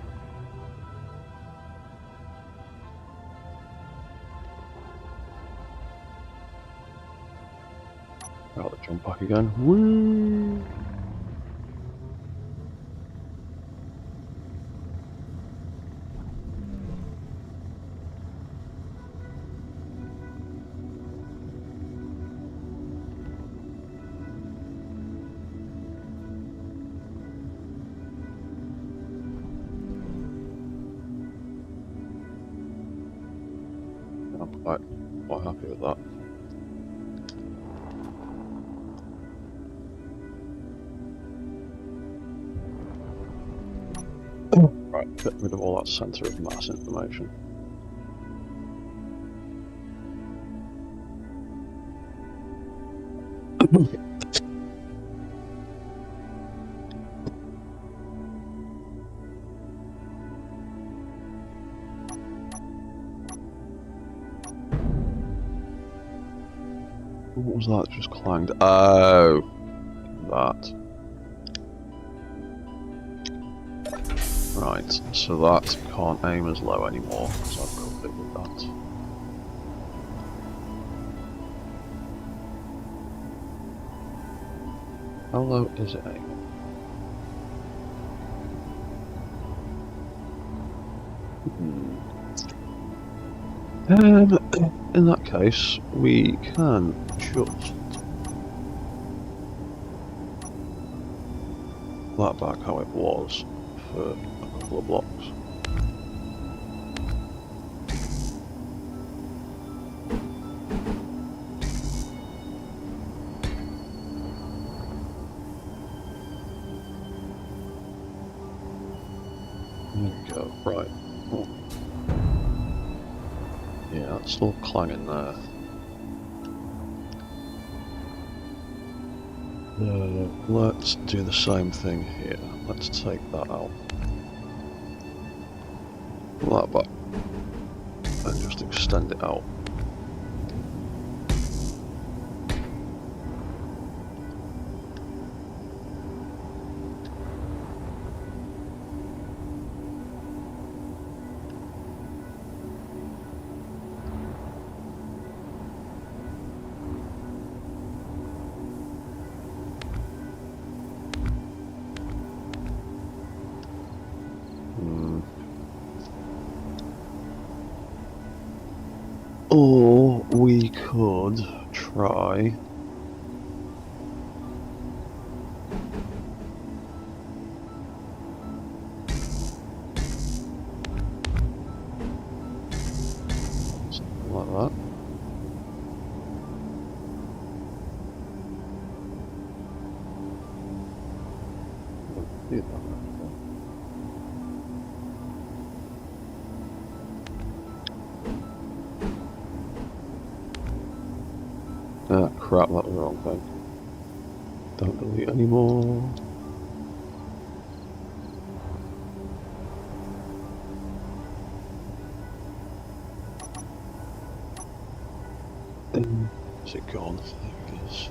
Got to jump back again. Woo! I'm quite happy with that. Right, get rid of all that centre of mass information. What was that just clanged? Oh, that. Right, so that can't aim as low anymore, because I've covered it with that. How low is it aiming? In that case, we can just that back how it was for a couple of blocks. There we go, right. Oh. Yeah, that's still clanging there. Let's do the same thing here. Let's take that out. Pull that back. And just extend it out. Or we could try something like that. Do that. Ah, crap, that was the wrong thing. Don't delete anymore. Is it gone? There it is.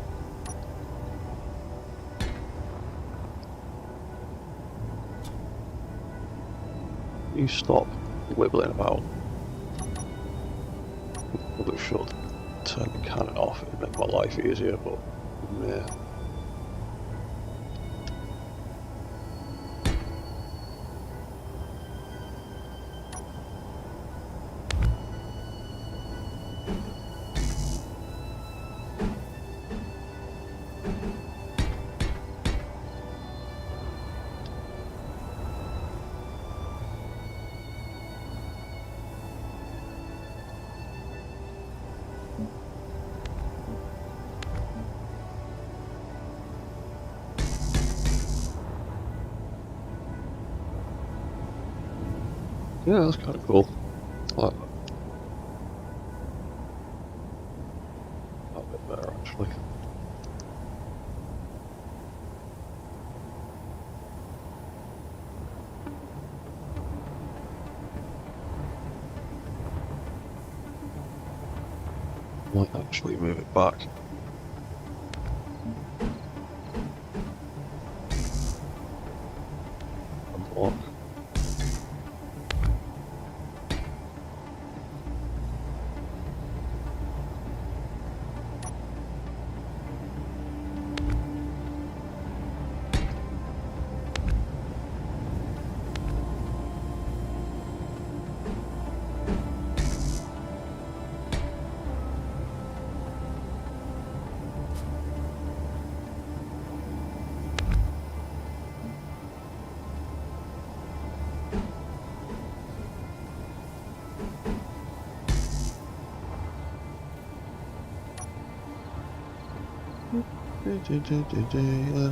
You stop wibbling about. Probably should turn the cannon off, it'd make my life easier, but yeah. Yeah, that's kind of cool. I like that. A bit better, actually. Might actually move it back. A block.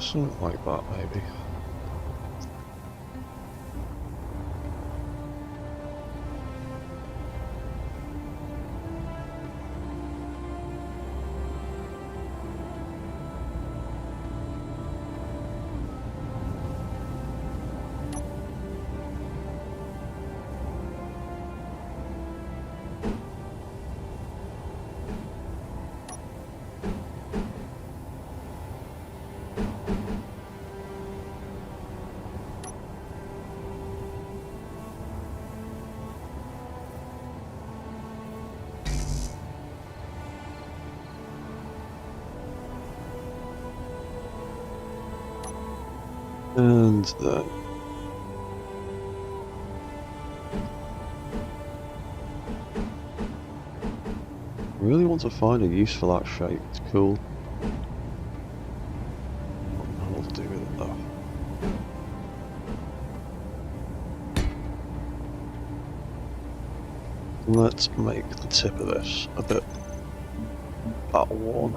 Something like that, maybe. And then I really want to find a use for that shape. It's cool. I don't know what to do with it though. Let's make the tip of this a bit battle worn.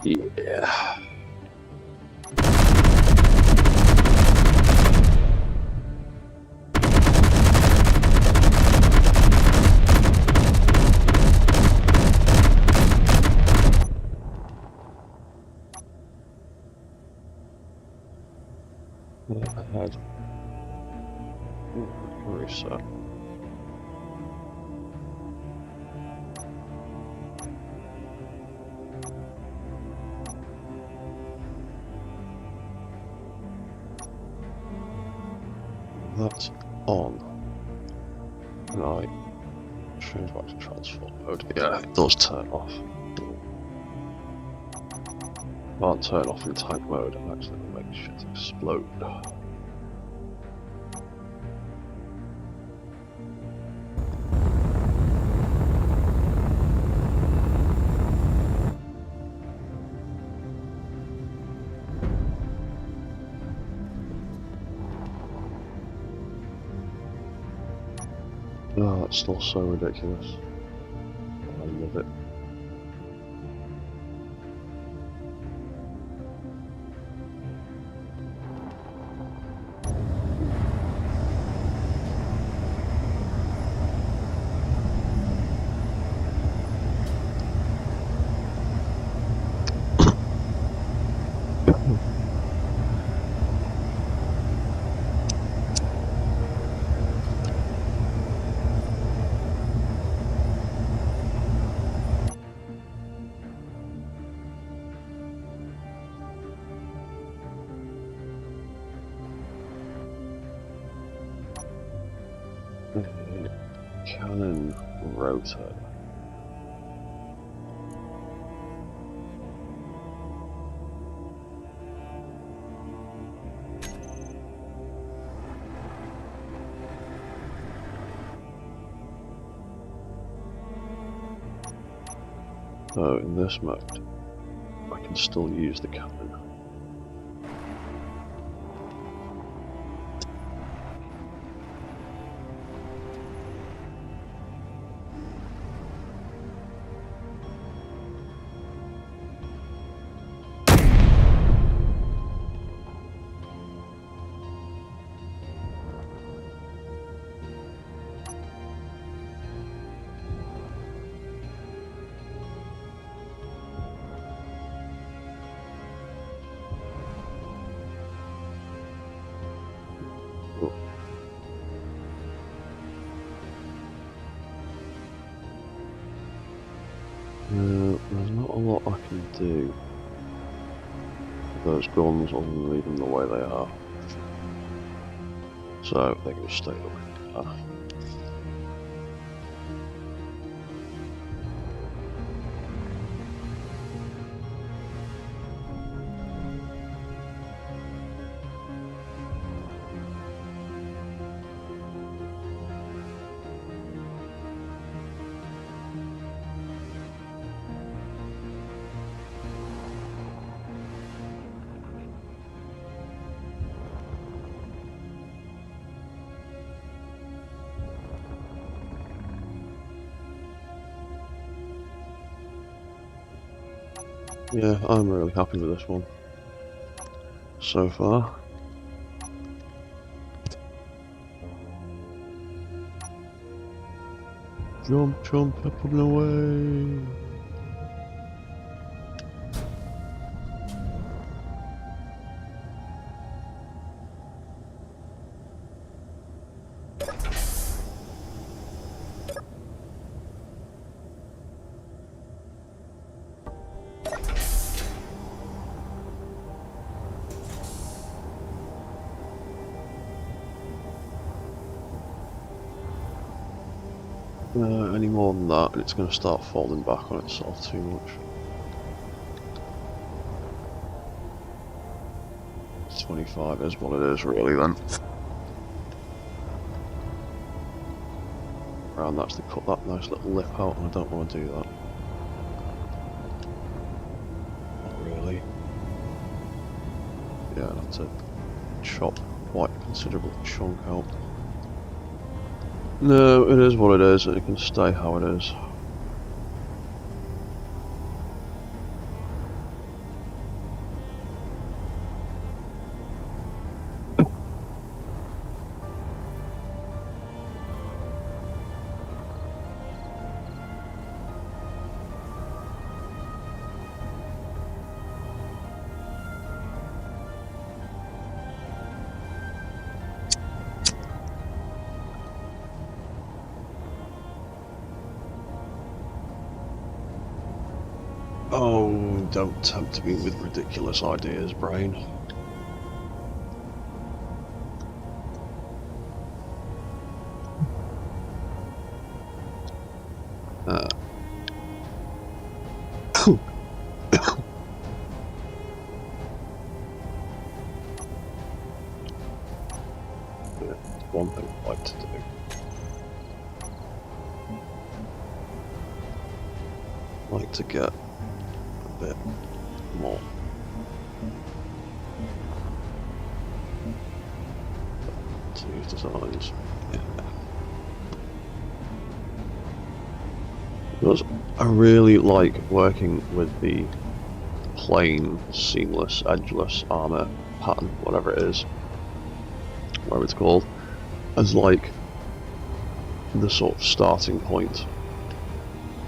Yeah. I had reset. That's on. And I change back to transform mode. Yeah, it does turn off. Can't turn off in tank mode and actually make shit explode. Oh, that's still so ridiculous. I love it. Cannon rotor. So in this mode, I can still use the cannon. There's not a lot I can do with those guns other than leave them the way they are. So they can just stay the way they are. Yeah, I'm really happy with this one so far. Jump, jump, up and away. Any more than that, and it's going to start falling back on itself too much. 25 is what it is, really, then. Around that's to cut that nice little lip out, and I don't want to do that. Not really. Yeah, I'd have to chop quite a considerable chunk out. No, it is what it is, and it can stay how it is. Oh, don't tempt me with ridiculous ideas, brain. One thing I'd like to do. I'd like to get a bit more. To use designs. Yeah. Because I really like working with the plain, seamless, edgeless armor pattern, whatever it is, whatever it's called, as like the sort of starting point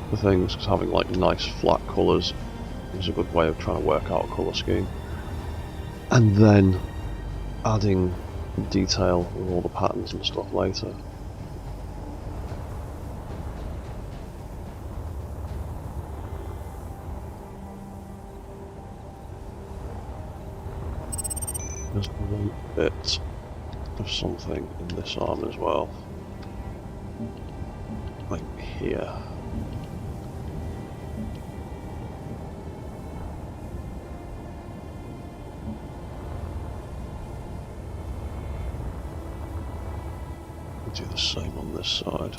for things, because having like nice flat colours is a good way of trying to work out a colour scheme. And then adding detail with all the patterns and stuff later. There's one bit of something in this arm as well. Like here. We'll do the same on this side.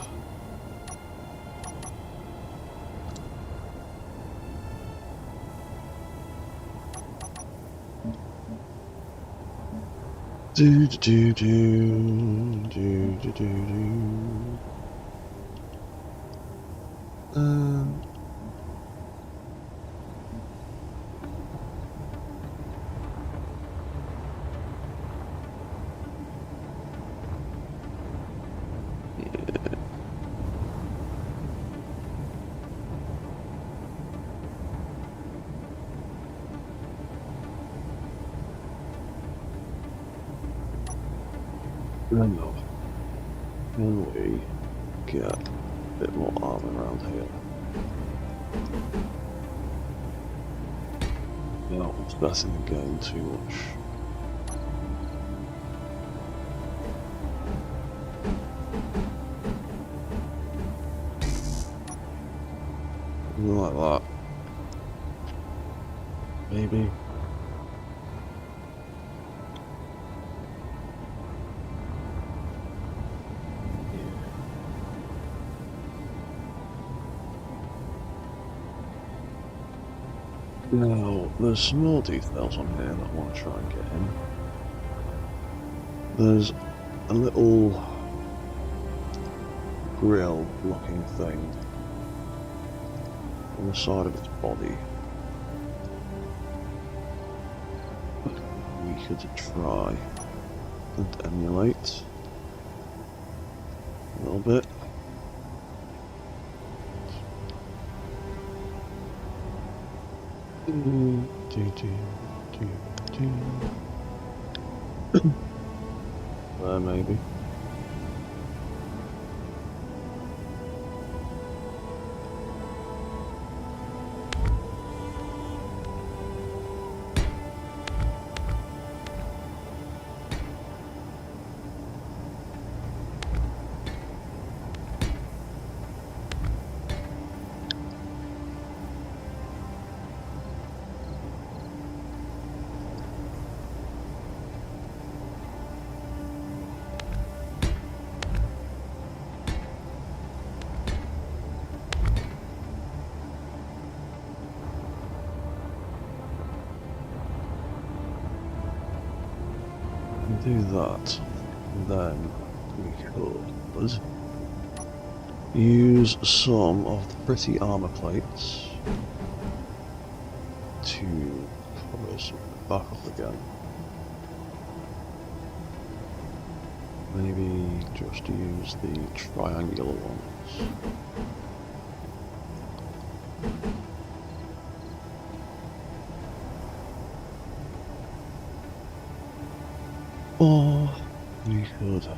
Do do do do do do do do. No. Can we get a bit more armor around here? No, it's better than going too much. Like that. Maybe. Now, there's some more details on here that I want to try and get in. There's a little grill looking thing on the side of its body. could try and emulate a little bit. There, maybe. Do that, then we could use some of the pretty armor plates to pull us back up again. Maybe just use the triangular ones. Or we could do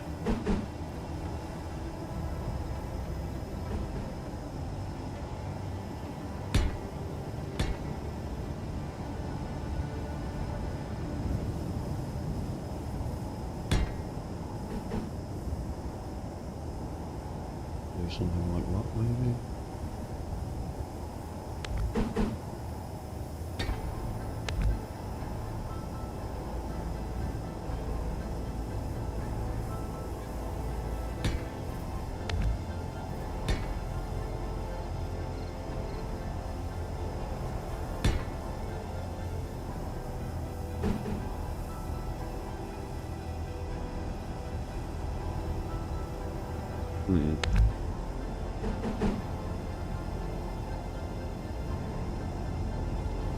something like that, maybe.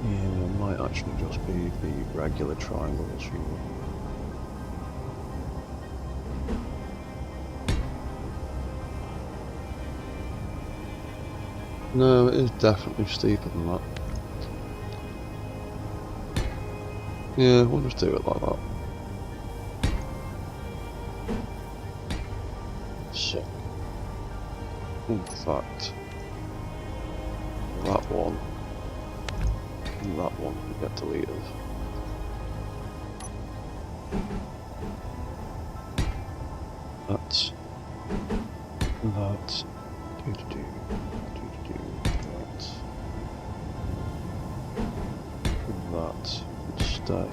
Yeah, it might actually just be the regular triangles you No, it is definitely steeper than that. Yeah, we'll just do it like that. So, in fact, that one and that one can get deleted. That, that would stay.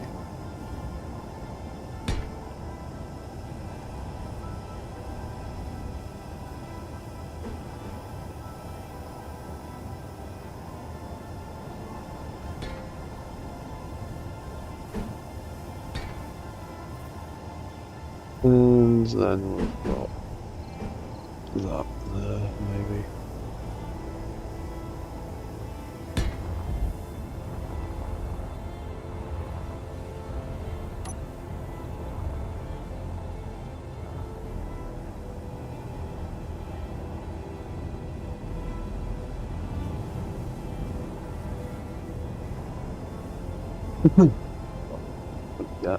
And then we've got that there, maybe. Yeah.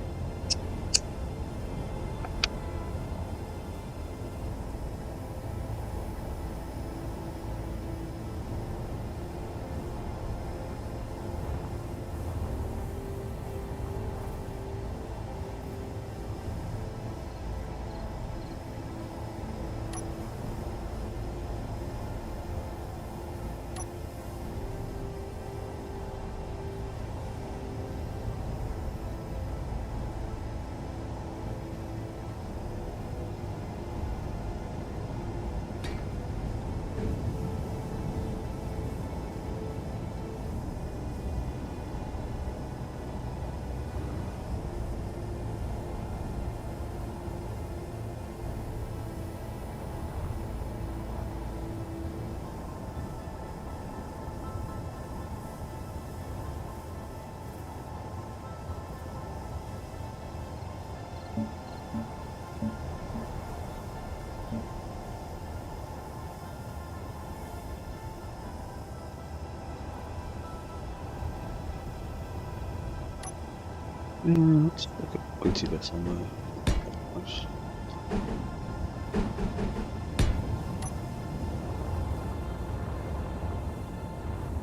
Yeah, let's look at pointy bits on there. Nice.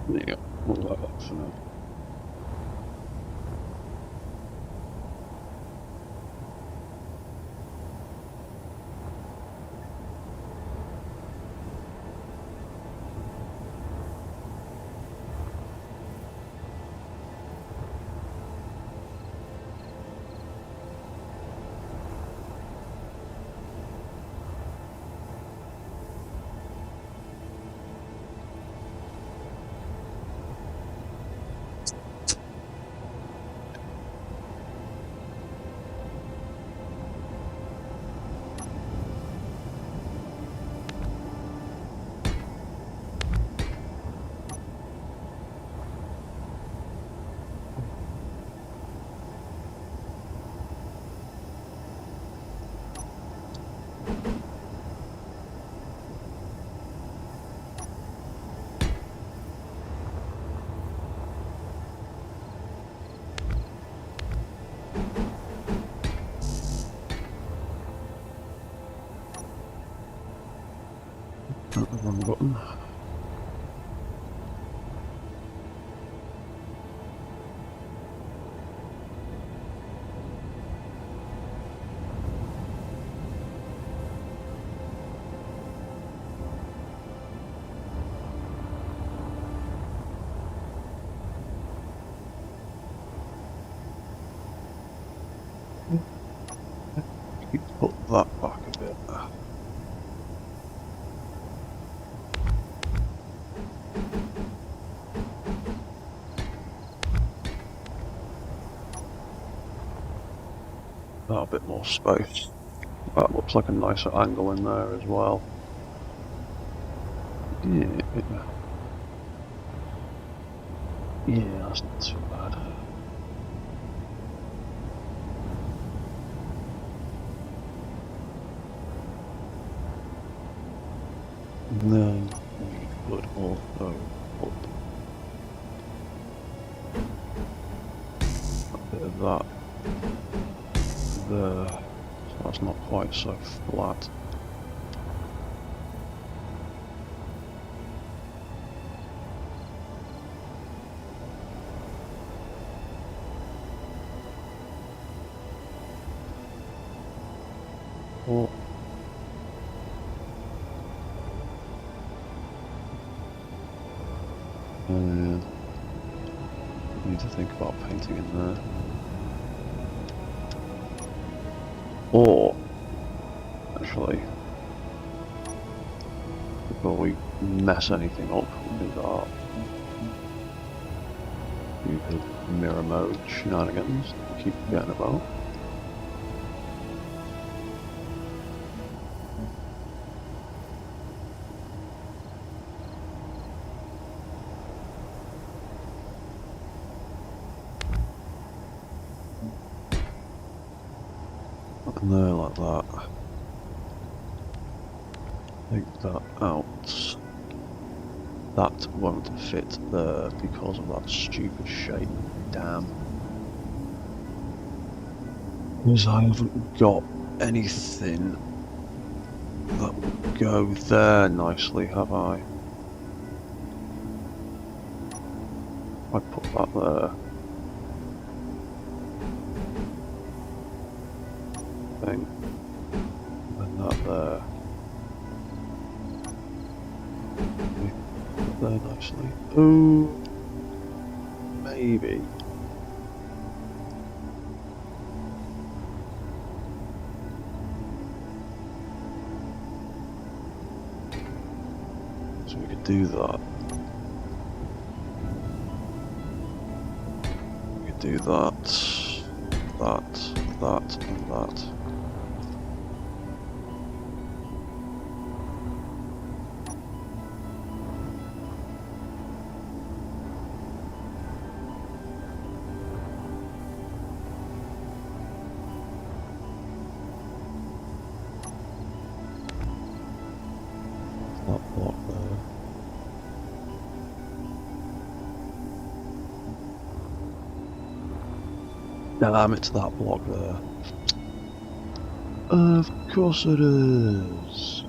Yeah, we'll like that for now. Not the wrong button. Put that back a bit. That a bit more space. That looks like a nicer angle in there as well. Yeah, that's not too bad. And then we could also put a bit of that there, so that's not quite so flat. Oh. And need to think about painting in there. Or, actually, before we mess anything up with our stupid mirror mode shenanigans that we keep forgetting about. And there like that. Take that out. That won't fit there because of that stupid shape. Damn. Because I haven't got anything that would go there nicely, have I? I put that there. Thing. And that there. Put there nicely. Oh, maybe. So we could do that. We could do that, that, and that. That block there. Damn, it's that block there. Of course it is.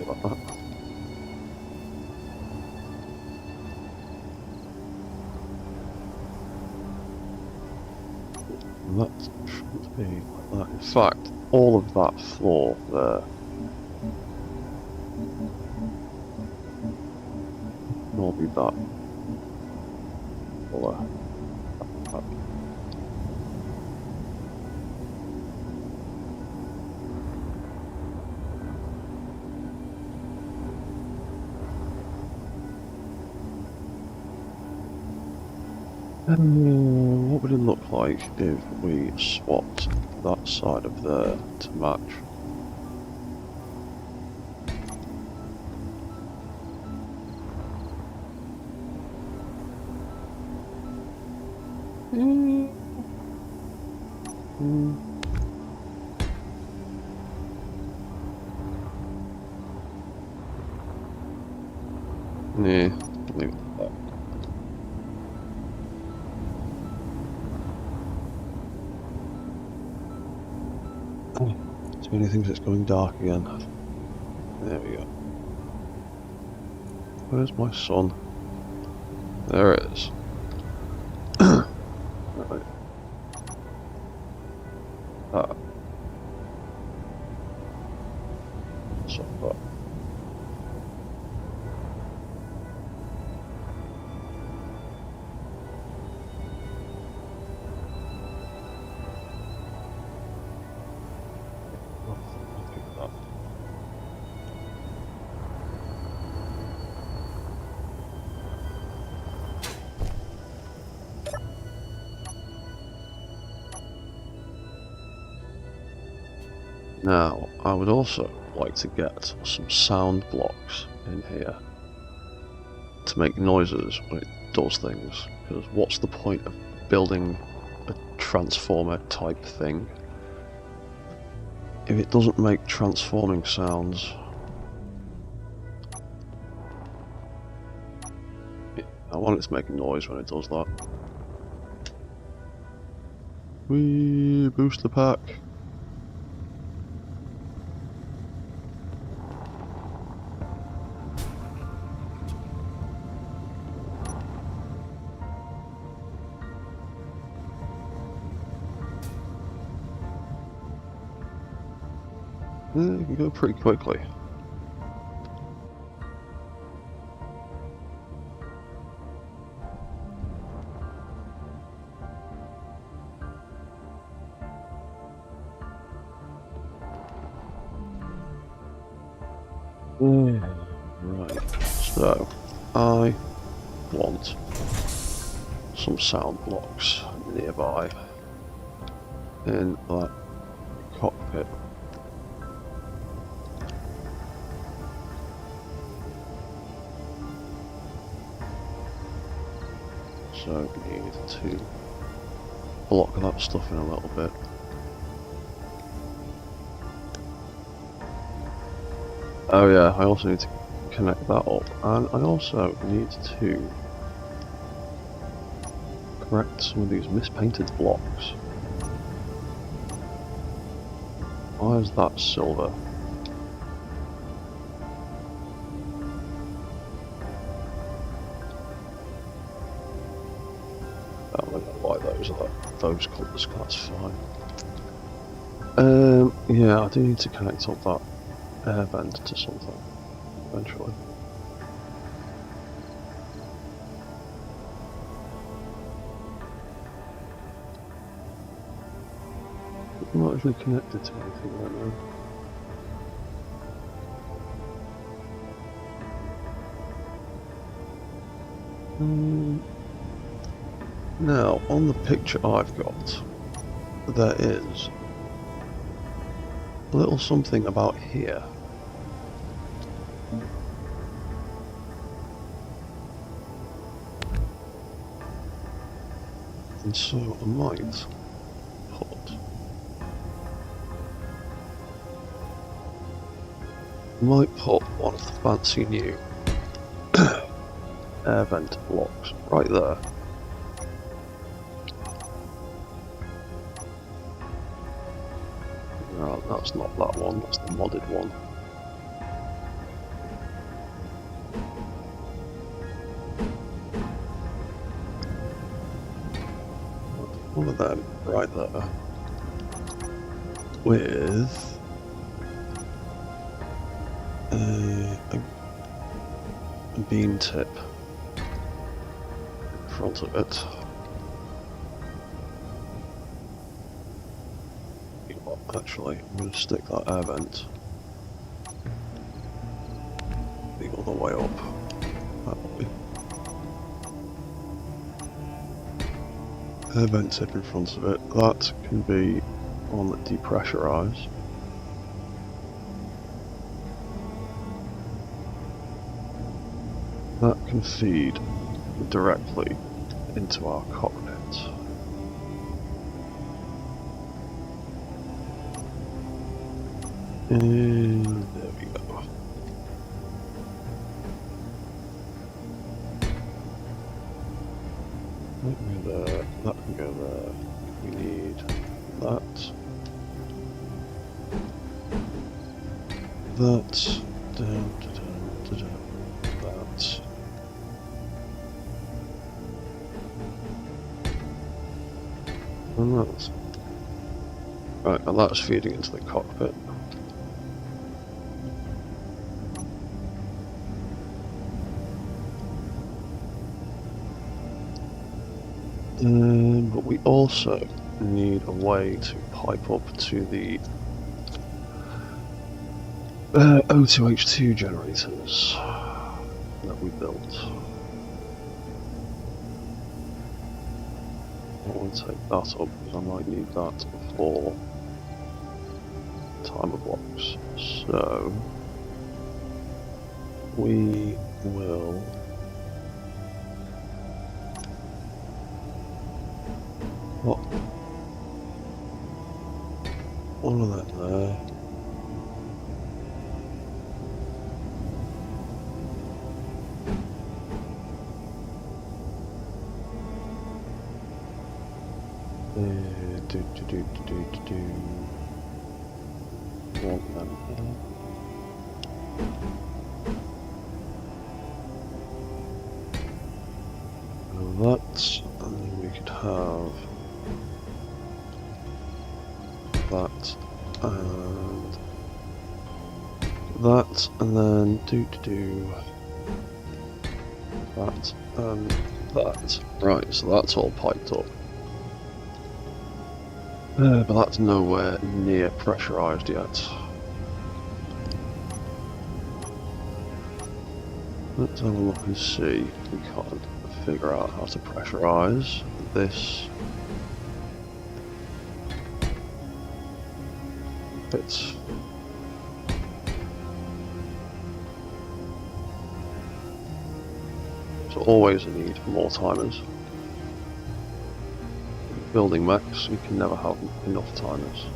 Like that. That should be like that. In fact, all of that floor there will be that colour. What would it look like if we swapped that side of there to match? Yeah, something like that. Too many things, it's going dark again. There we go. Where's my sun? There it is. Right. So that. Now, I would also like to get some sound blocks in here to make noises when it does things, because what's the point of building a transformer type thing if it doesn't make transforming sounds? I want it to make a noise when it does that. Whee, booster pack. You can go pretty quickly. Right, so I want some sound blocks nearby in that cockpit. So we need to block that stuff in a little bit. Oh yeah, I also need to connect that up, and I also need to correct some of these mispainted blocks. Why is that silver? I don't know why those are those colours, that's fine. Yeah, I do need to connect up that air vent to something eventually. I'm not actually connected to anything right now. Now, on the picture I've got, there is a little something about here. And so I might put one of the fancy new air vent blocks right there. No, that's not that one, that's the modded one. One of them right there with a beam tip in front of it. You know what, actually, I'm going to stick that air vent the other way up. That way. Air vent tip in front of it. That can be on depressurize. That can feed directly into our cockpit. And there we go. That can go there, that can go there. We need that. That. Down, down, down, that. And that's right, and that's feeding into the cockpit. But we also need a way to pipe up to the O2H2 generators that we built. I want to take that up because I might need that for timer blocks. So we will put one of them there. Want them there. That, and then we could have that and that, and then that and that. Right, so that's all piped up. But that's nowhere near pressurized yet. Let's have a look and see if we can't figure out how to pressurize this. It's always a need for more timers. Building mechs, you can never have enough timers.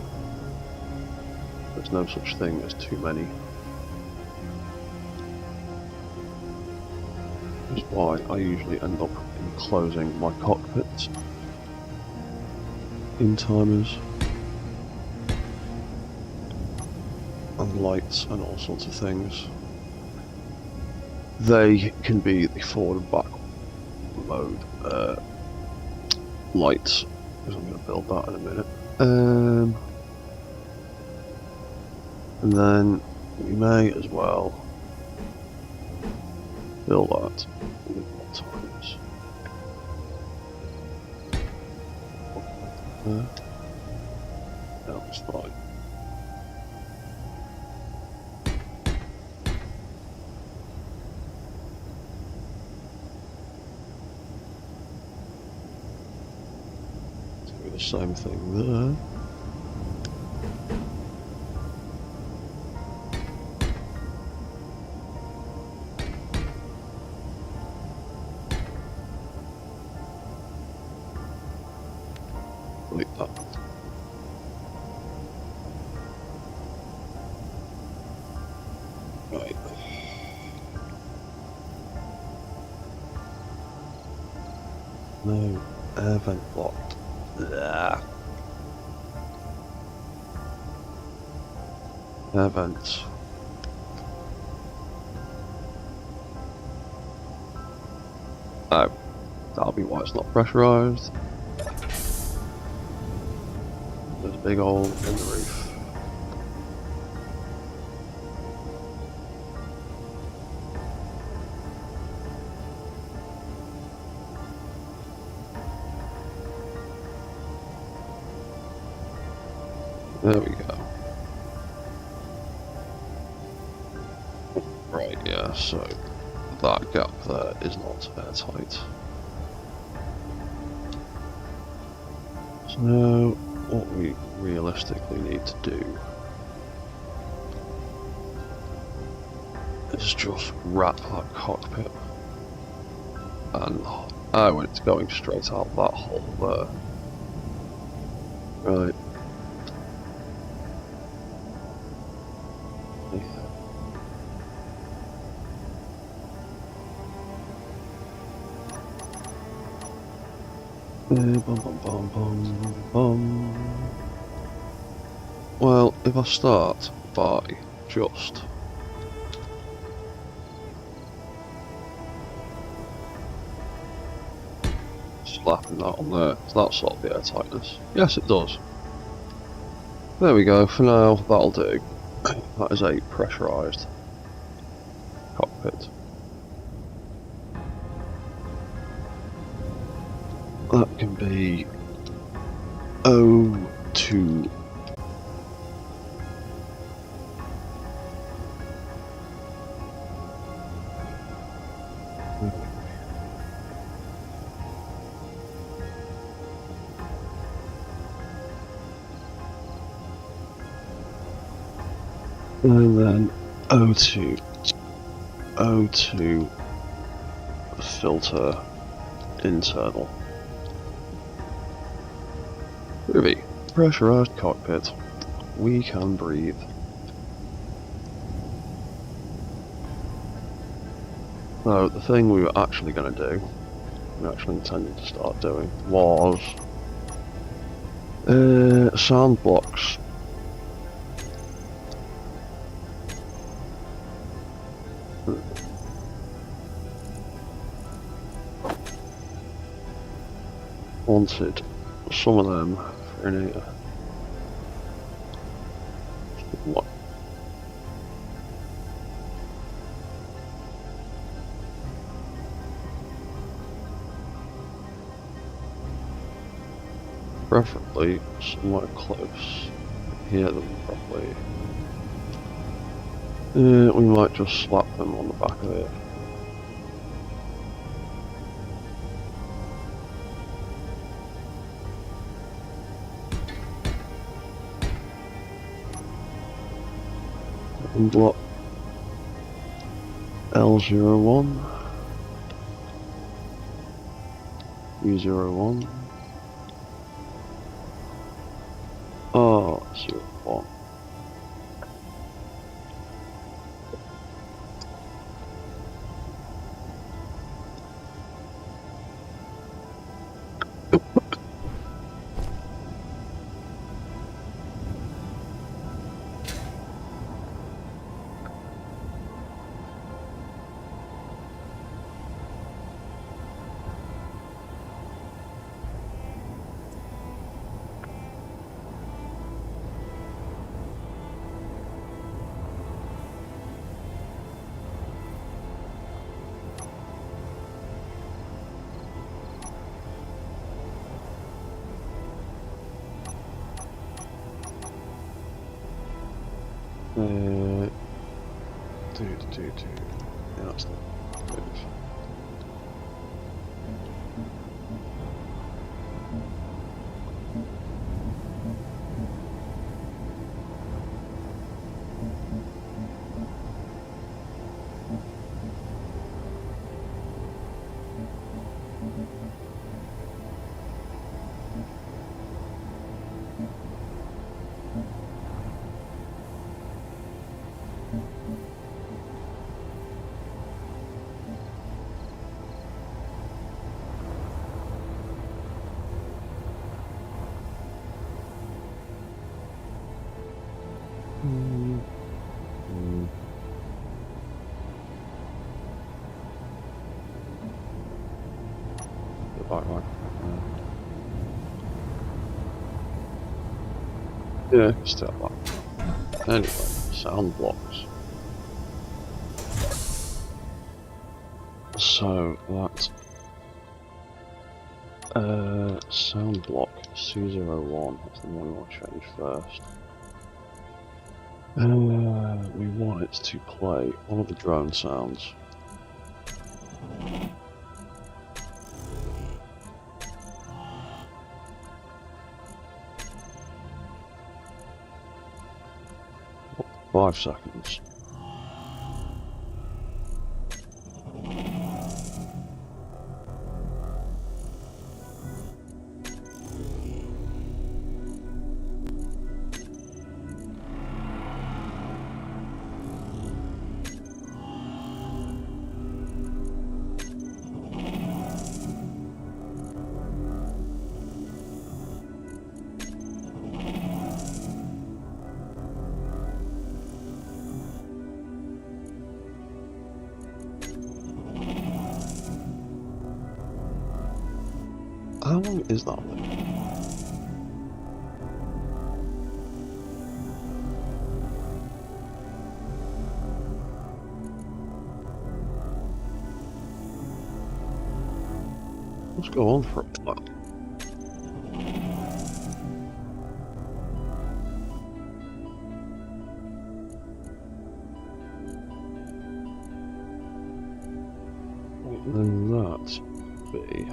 There's no such thing as too many. Which is why I usually end up enclosing my cockpits in timers and lights and all sorts of things. They can be the forward and back mode lights, because I'm going to build that in a minute. And then we may as well build that with more timers. That was fine. Do the same thing there. delete that. Right. No, air vent blocked. There. Air vents. Oh, that'll be why it's not pressurized. There's a big hole in the roof. There we go. Right, yeah, so that gap there is not airtight. So, what we realistically need to do is just wrap that cockpit. And, oh, it's going straight out that hole there. Right. Bum, bum, bum, bum, bum. Well, if I start by just slapping that on there, does that solve the air tightness? Yes, it does. There we go, for now, that'll do. That is a pressurised cockpit. That can be O2. And then O2. O2 filter internal. Groovy. Pressurized cockpit. We can breathe. So the thing we were actually going to do, we actually intended to start doing, was sound blocks. Wanted some of them for in here. What? Preferably somewhere close. Hear them properly. We might just slap them on the back of it. And block L01, U01, R01. Yeah, that's not good. Right. Yeah, still that. Anyway, sound blocks. So that sound block C01, that's the one we want to change first. We want it to play one of the drone sounds. What, 5 seconds. How long is that thing? Let's go on for a while. Then that be.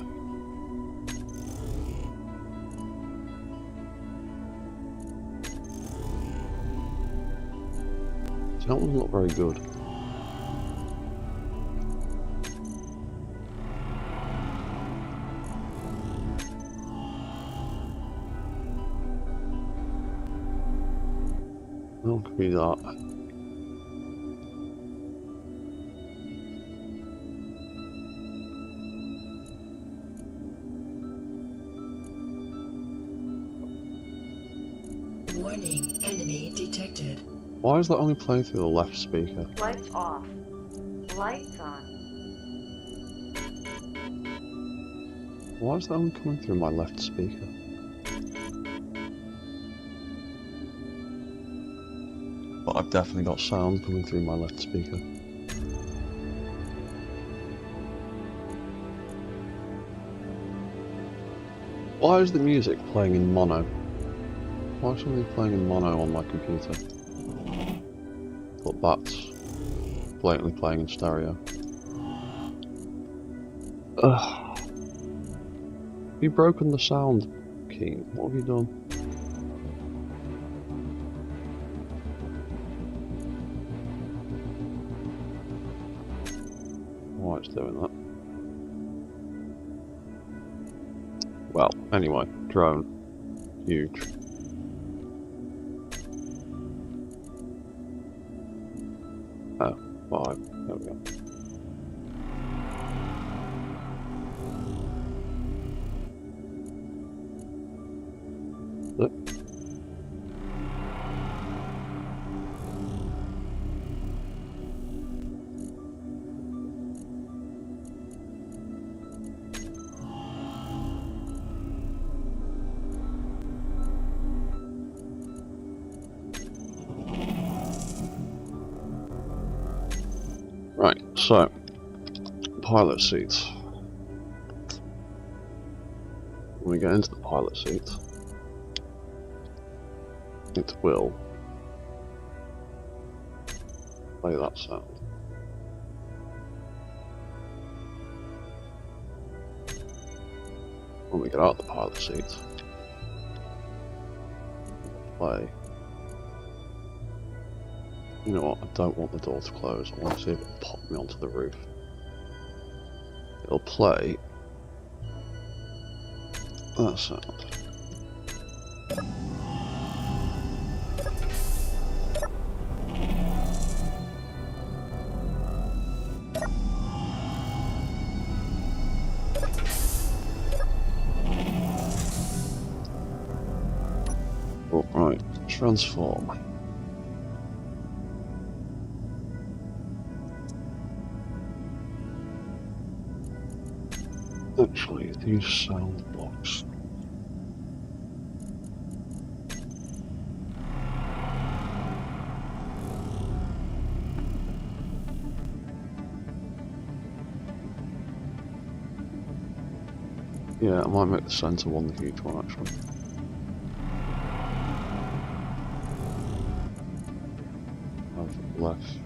That one's not very good. That could be that. Warning, enemy detected. Why is that only playing through the left speaker? Lights off. Lights on. Why is that only coming through my left speaker? But I've definitely got sound coming through my left speaker. Why is the music playing in mono? Why is something playing in mono on my computer? But that's blatantly playing in stereo. Ugh. Have you broken the sound key? What have you done? Why it's doing that? Well, anyway, drone. Huge. Oh, 5. There we go. Look. Right, so pilot seat. When we get into the pilot seat, it will play that sound. When we get out of the pilot seat, it'll play. You know what, I don't want the door to close, I want to see if it'll pop me onto the roof. It'll play that sound. Oh, right, transform. Actually, these sound blocks. Yeah, I might make the centre one the huge one actually. I've left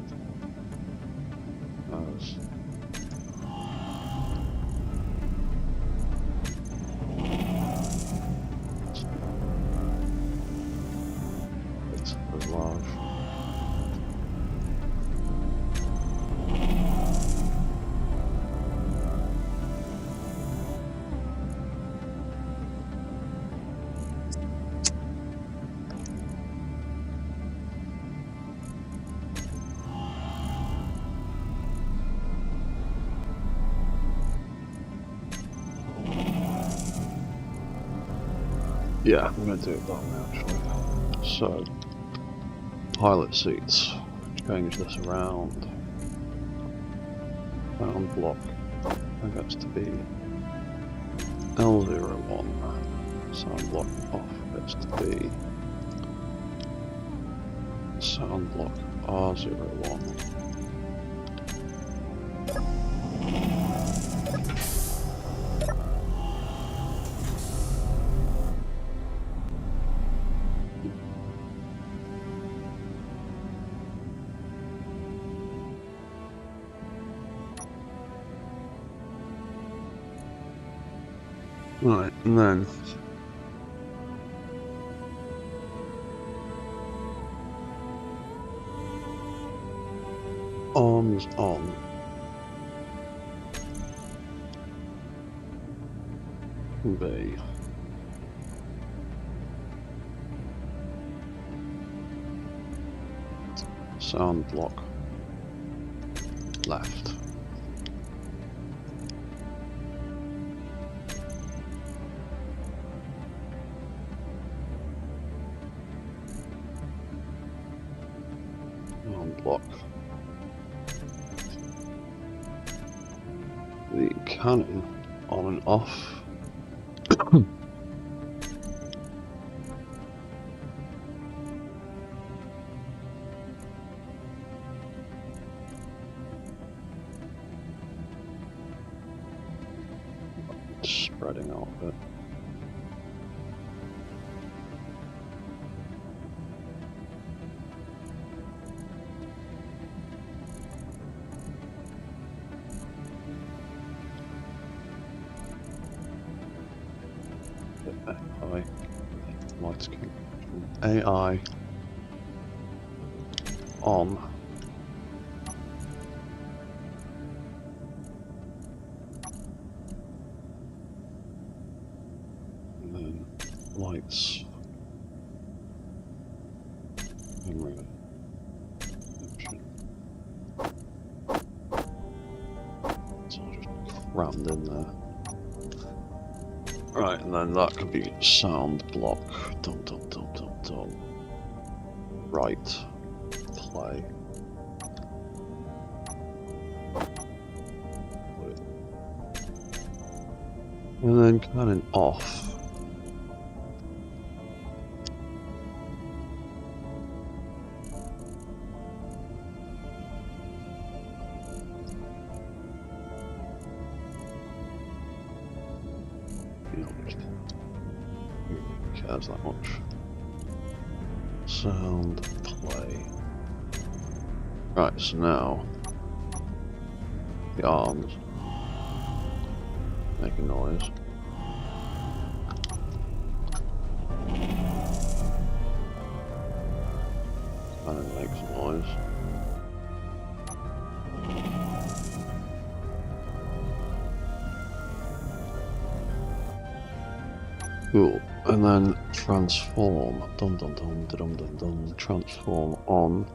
as it's as large. Yeah, I'm going to do it that way actually. So, pilot seats. Change this around. Sound block. That gets to be L01. Sound block off gets to be sound block R01. Right, and then arms on. B. Sound block left. Sound block. The cannon on and off. Spreading out a bit. AI, lights AI on. And then lights. Camera. Option. It's all just crammed in there. Right, and then that could be sound block. Dum dum dum dum dum. Right. Play. And then cannon off. Who cares that much? Sound play. Right, so now the arms make a noise. Cannon makes a noise. Cool. And then transform. Dum dum dum dum dum dum. Transform on.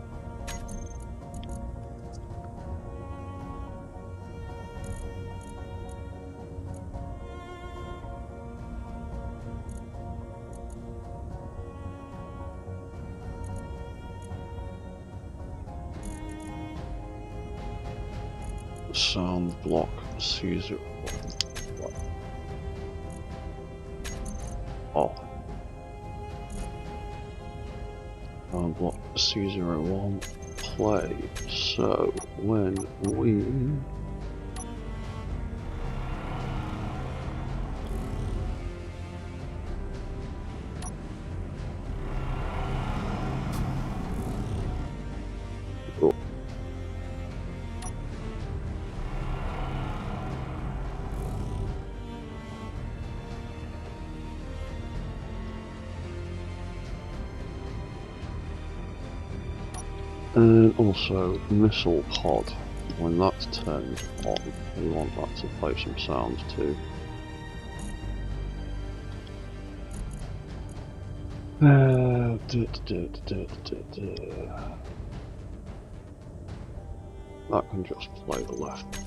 Sound block C0. Oh. Block C01 play. So when we and also missile pod, when that's turned on, we want that to play some sounds too. That can just play the left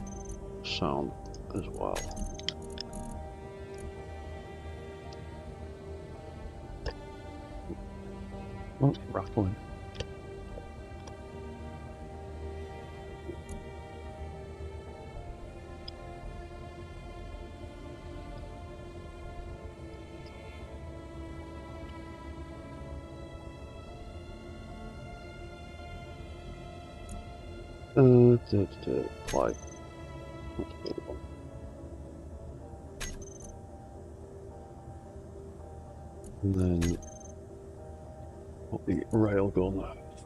sound as well. Oh, rattling. Play. And then put the railgun.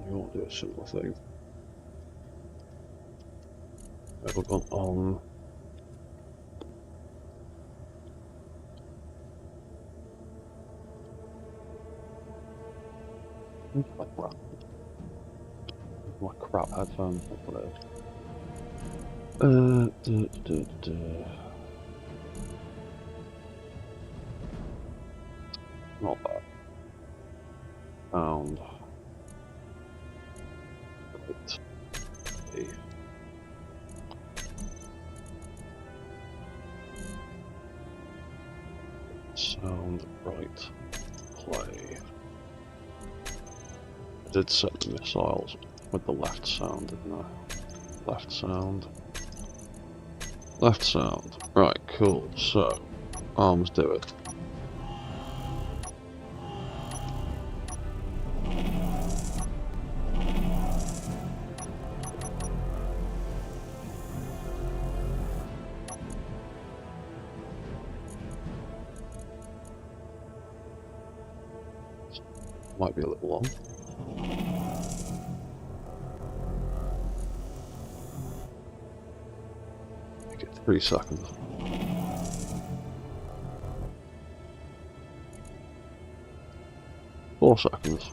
You won't do a similar thing. Railgun on. Like crap. My crap headphones. Whatever. Not bad. Sound. Right. Okay. Sound right. Play. I did set the missiles with the left sound, didn't I? Left sound. Left sound. Right, cool. So, arms do it. Might be a little long. Make it 3 seconds. Four seconds.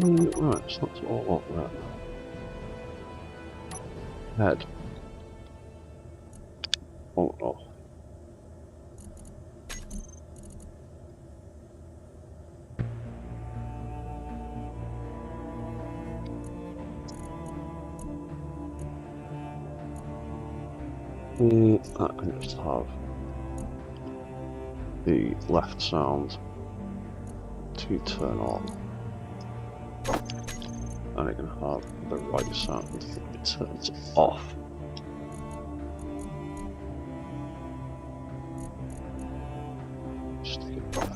Right, so that's all up there. Head. Oh no. I can just have the left sound to turn on, and I can have the right sound that turns off. Just to get that.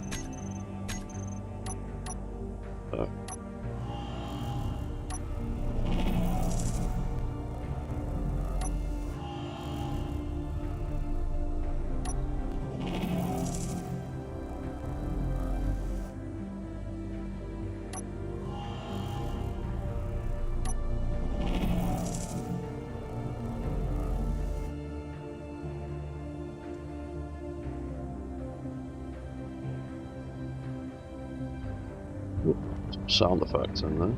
sound effects in there.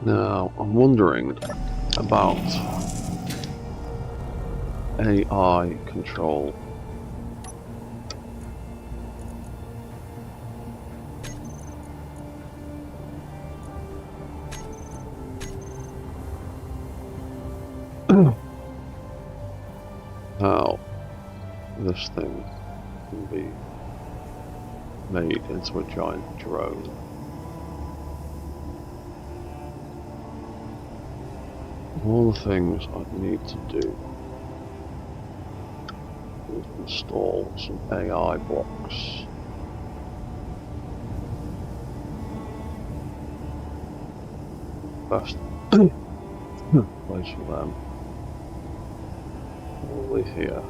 Now, I'm wondering about AI control. How this thing can be made into a giant drone. All the things I need to do is install some AI blocks. Best place for them. Probably here.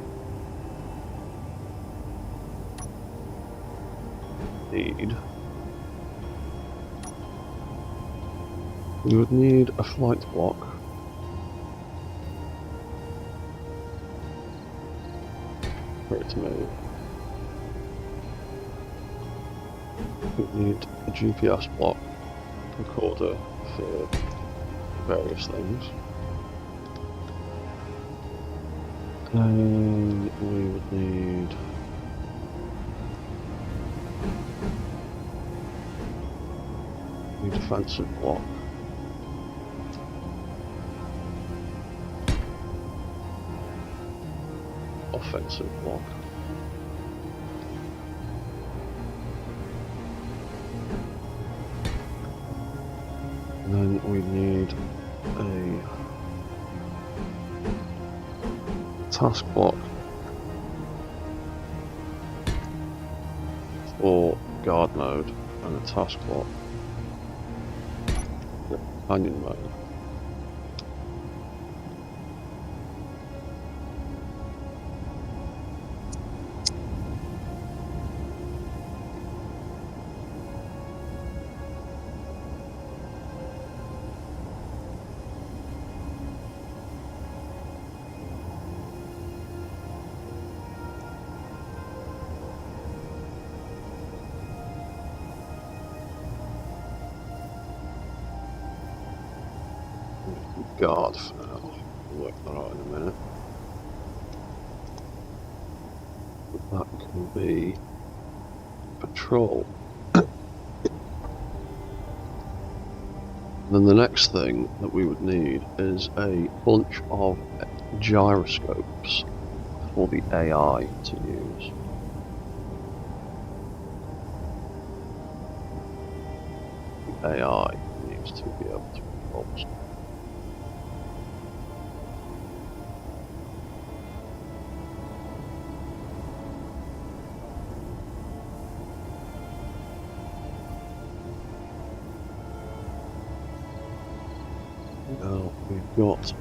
We would need a flight block. For it to move. We need a GPS block, recorder for various things. And we would need a defensive block. Offensive block. And then we need a task block for guard mode and a task block for companion mode. Guard for now. We'll work that out in a minute. That can be patrol. Then the next thing that we would need is a bunch of gyroscopes for the AI to use. The AI needs to be able to control stuff. Now we've got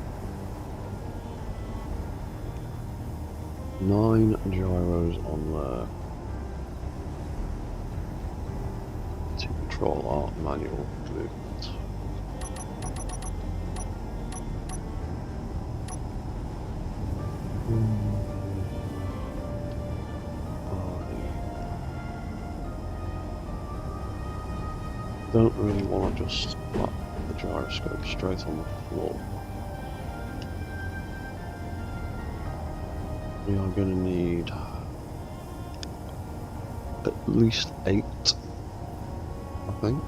9 gyros on there to control our manual movement. I don't really want to just slap the gyroscope straight on the floor. We are going to need at least 8, I think.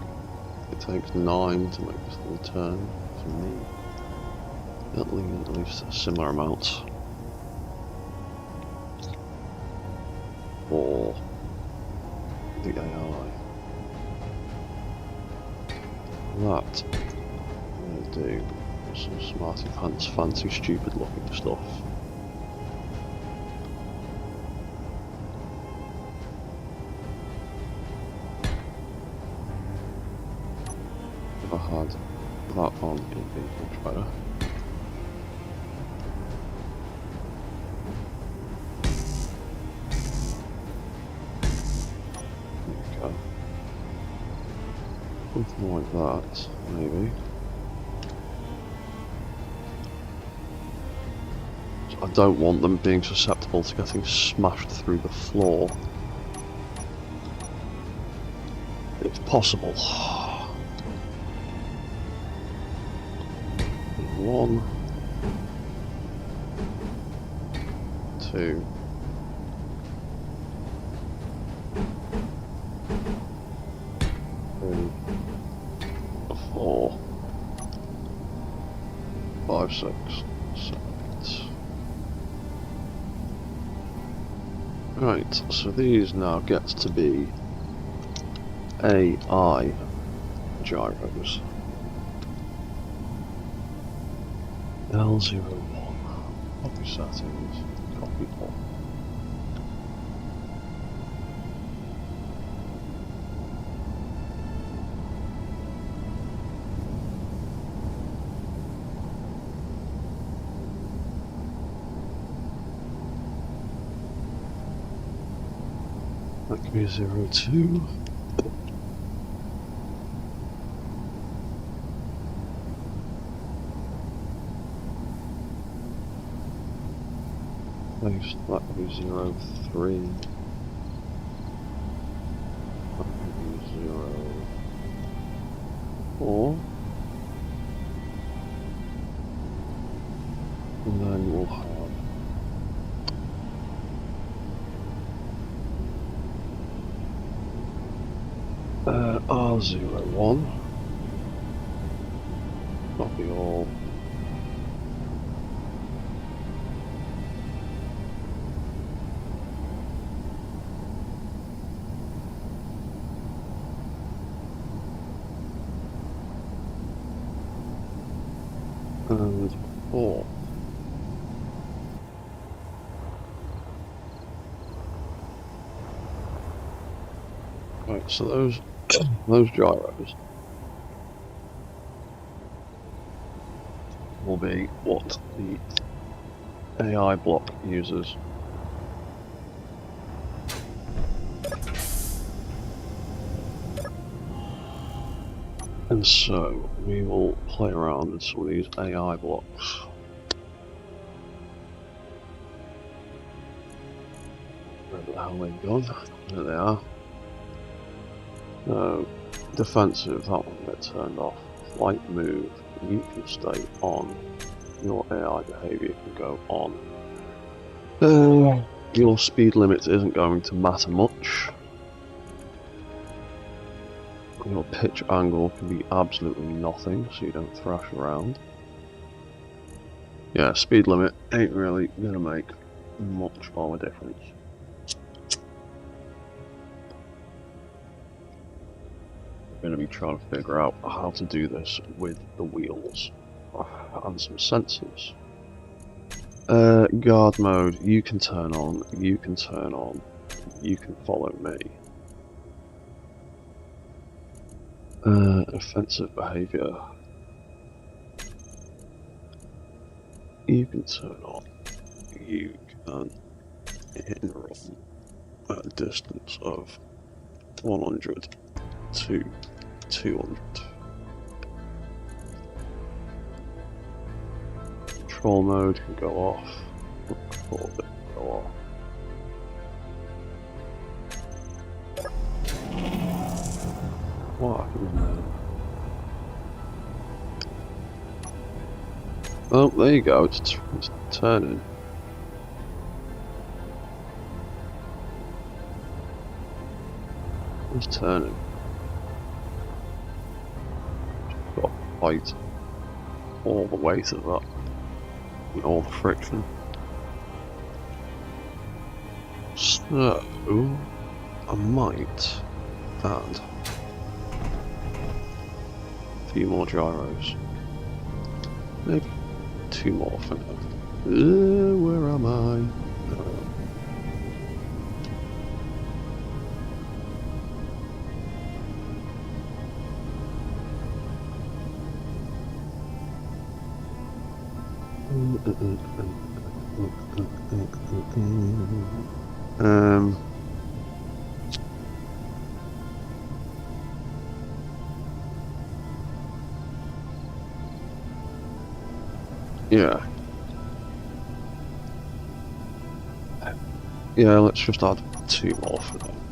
It takes 9 to make this thing turn for me. At least a similar amount for the AI. That I'm going to do some smarty pants, fancy, stupid looking stuff. If I had that on, it'd be much better. Something like that, maybe. I don't want them being susceptible to getting smashed through the floor. If possible. 1, 2. 3, 4, 5, 6, 7, 8. Right, so these now get to be AI gyros. L01. Copy settings. Copy all. That can be 02. Place, that could be 03. That could be 04. And then we'll have R01. Copy all. And 4. Right, so those gyros will be what the AI block uses. And so we will play around with some of these AI blocks. Where the hell they've gone? There they are. So, defensive, that one will get turned off. Flight move, you can stay on. Your AI behaviour can go on. Your speed limit isn't going to matter much. Your pitch angle can be absolutely nothing, so you don't thrash around. Yeah, speed limit ain't really gonna make much of a difference. I'm gonna be trying to figure out how to do this with the wheels and some sensors. Guard mode, you can turn on, you can turn on, you can follow me. Offensive behaviour. You can turn on. You can hit and run at a distance of 100 to 200. Control mode can go off. Record it can go off. What happened there? Oh, there you go, it's turning. It's turning. Got to fight all the weight of that. And all the friction. So, I might add a few more gyros. Maybe 2 more for now. Where am I? Yeah. Yeah, let's just add 2 more for them.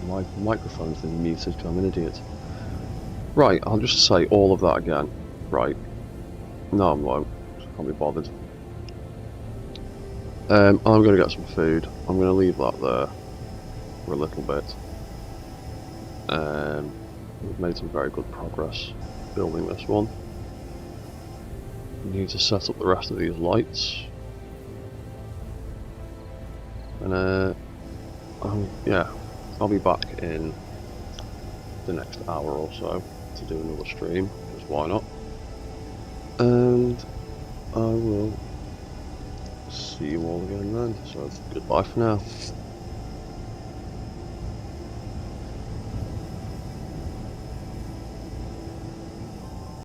My microphone's been muted because I'm an idiot. Right, I'll just say all of that again. Right. No, I won't. Can't be bothered. I'm going to get some food. I'm going to leave that there for a little bit. We've made some very good progress building this one. We need to set up the rest of these lights. And yeah, I'll be back in the next hour or so to do another stream, because why not? And I will see you all again then, so goodbye for now.